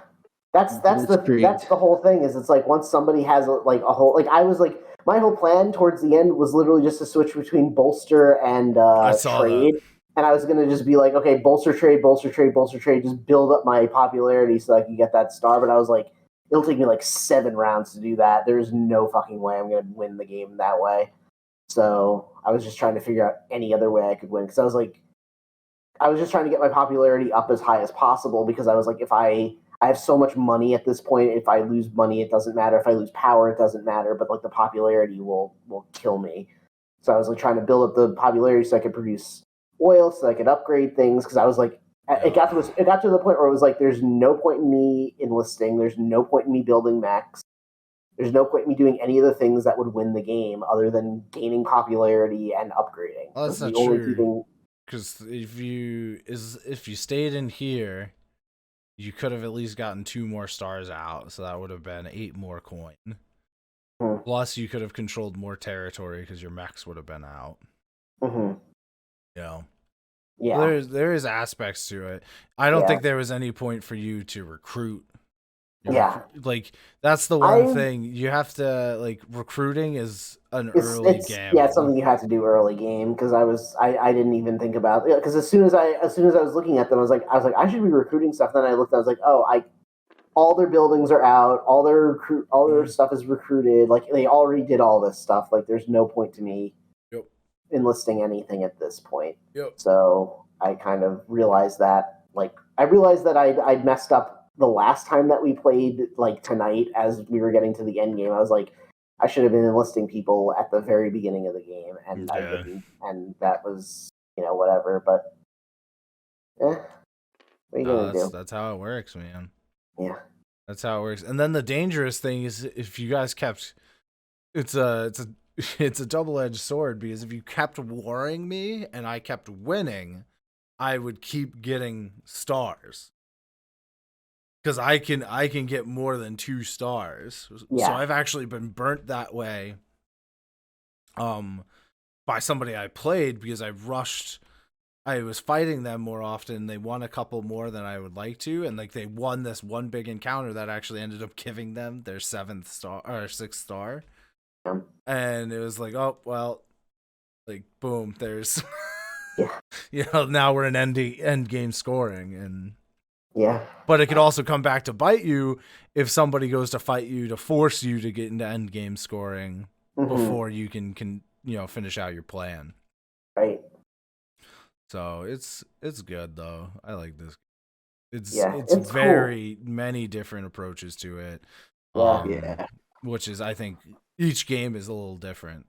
That's blitzkrieged. the whole thing. Is it's like once somebody has like a whole like I was like my whole plan towards the end was literally just to switch between bolster and I saw trade, that. and I was gonna just be like, okay, bolster trade, bolster trade, bolster trade, just build up my popularity so I can get that star. But I was like, it'll take me like 7 rounds to do that. There's no fucking way I'm gonna win the game that way. So I was just trying to figure out any other way I could win because I was like, I was just trying to get my popularity up as high as possible because I was like, if I have so much money at this point, if I lose money, it doesn't matter. If I lose power, it doesn't matter. But like the popularity will kill me. So I was like trying to build up the popularity so I could produce oil, so I could upgrade things. Because I was like, it got to the point where it was like, there's no point in me enlisting. There's no point in me building mechs. There's no point in me doing any of the things that would win the game other than gaining popularity and upgrading. Well, that's the not only true. keeping Because if you stayed in here, you could have at least gotten 2 more stars out, so that would have been 8 more coin. Plus, you could have controlled more territory because your mechs would have been out. Mm-hmm. You know? Yeah. There is aspects to it. I don't think there was any point for you to recruit. Like that's the one thing you have to like. Recruiting is an early gamble. Yeah, it's something you have to do early game because I didn't even think about it because as soon as I was looking at them, I was like I should be recruiting stuff. Then I looked, I was like, oh, all their buildings are out, all their stuff is recruited. Like they already did all this stuff. Like there's no point to me enlisting anything at this point. So I kind of realized that I'd messed up the last time that we played, like tonight, as we were getting to the end game. I was like, I should have been enlisting people at the very beginning of the game, and I didn't, and that was whatever. But what are you gonna do? That's how it works, man. Yeah, that's how it works. And then the dangerous thing is if you guys kept, it's a double-edged sword because if you kept warring me and I kept winning, I would keep getting stars. Because I can get more than 2 stars. So I've actually been burnt that way by somebody I played because I was fighting them more often. They won a couple more than I would like to, and like they won this one big encounter that actually ended up giving them their 7th star or 6th star. And it was like, oh well, like boom, there's now we're in end game scoring. And but it could also come back to bite you if somebody goes to fight you to force you to get into end game scoring before you can finish out your plan. Right. So it's good though. I like this. It's very many different approaches to it. Which is, I think each game is a little different.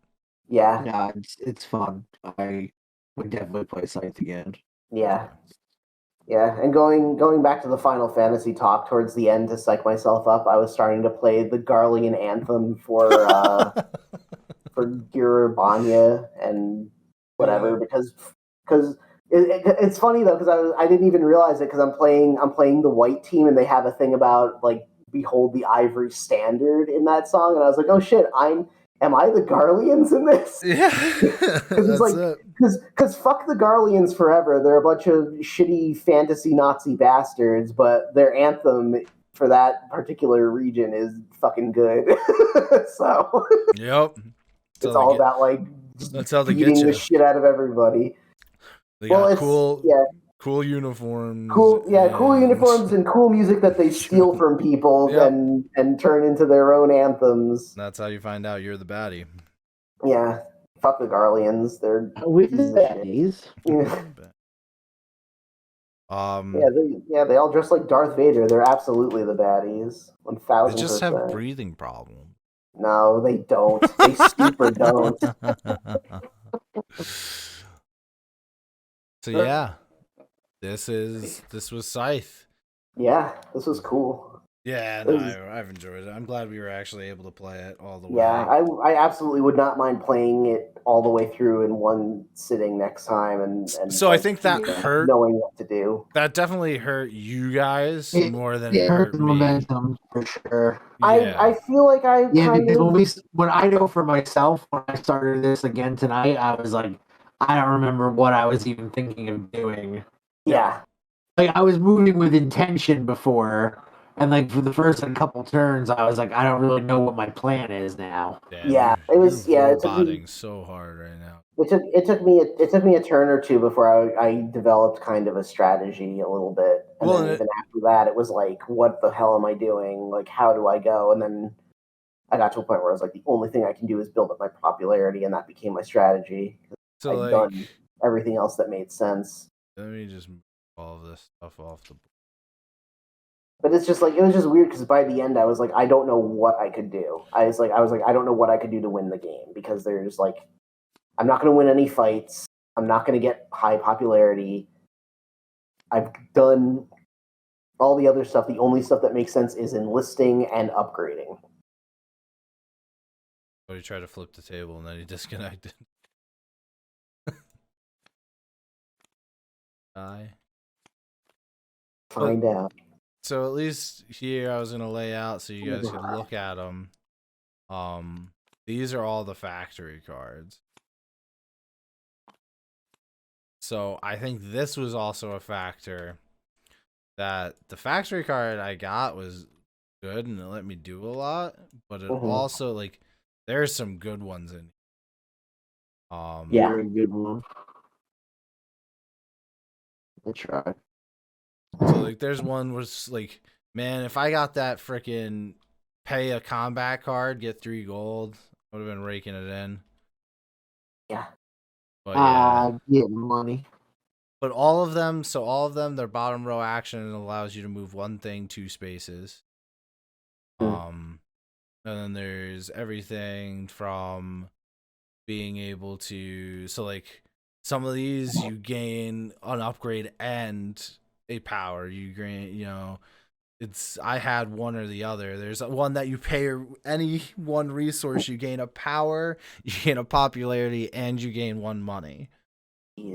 Yeah, it's fun. I would definitely play Scythe again. Yeah, and going back to the Final Fantasy talk towards the end to psych myself up, I was starting to play the Garlean anthem for Girabanya and whatever because it's funny though because I didn't even realize it because I'm playing the white team and they have a thing about like behold the ivory standard in that song and I was like, oh shit, am I the Garleans in this? Yeah, because fuck the Garleans forever. They're a bunch of shitty fantasy Nazi bastards, but their anthem for that particular region is fucking good. So it's all about like that's how they beating get you. the shit out of everybody. They got cool uniforms. Cool uniforms and cool music that they steal from people and turn into their own anthems. That's how you find out you're the baddie. Yeah, fuck the Garleans. They're with the baddies. They all dress like Darth Vader. They're absolutely the baddies. 1000%. They just have breathing problems. No, they don't. They super don't. So yeah, this was Scythe. Yeah, this was cool. Yeah, It no, was- I've enjoyed it. I'm glad we were actually able to play it all the yeah, way. I absolutely would not mind playing it all the way through in one sitting next time, and So I like think that you know, hurt. knowing what to do. That definitely hurt you guys It, more than it it hurt hurt the me. momentum for sure. Yeah. I feel like I Yeah, kind because of when I know for myself, when I started this again tonight, I was like, I don't remember what I was even thinking of doing. yeah. Like I was moving with intention before, and like for the first couple turns, I was like, I don't really know what my plan is now. Damn, Yeah, it you're was. Yeah, it took me. robotting so hard right now. It took me a turn or two before I developed kind of a strategy a little bit, and Well, then even after that, it was like, what the hell am I doing? Like, how do I go? And then I got to a point where I was like, the only thing I can do is build up my popularity, and that became my strategy. so I'd like, done everything else that made sense. let me just move all of this stuff off the board. But it's just like it was just weird because by the end I was like, I don't know what I could do. I was like, I don't know what I could do to win the game because there's like, I'm not going to win any fights. I'm not going to get high popularity. I've done all the other stuff. The only stuff that makes sense is enlisting and upgrading. Oh, he tried to flip the table and then he disconnected. Die. Find out. So at least here I was gonna lay out so you guys could look at them. These are all the factory cards. So I think this was also a factor that the factory card I got was good and it let me do a lot, but it also like there's some good ones in. Yeah. Very good one. I try. So like there's one was like, man, if I got that freaking pay a combat card, get 3 gold, I would have been raking it in. Yeah. But yeah. Get money. But all of them, their bottom row action allows you to move one thing 2 spaces. And then there's everything from being able to, so like some of these you gain an upgrade and a power. You gain, it's I had one or the other. There's one that you pay any one resource, you gain a power, you gain a popularity, and you gain 1 money.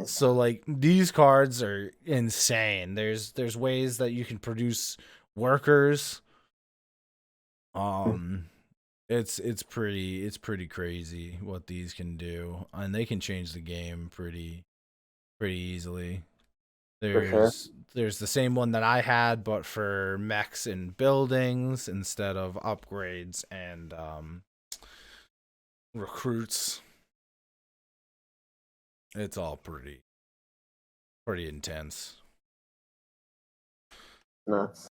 So like these cards are insane. There's ways that you can produce workers. It's pretty crazy what these can do, and they can change the game pretty easily. There's the same one that I had, but for mechs and buildings instead of upgrades and recruits. It's all pretty intense. Nuts.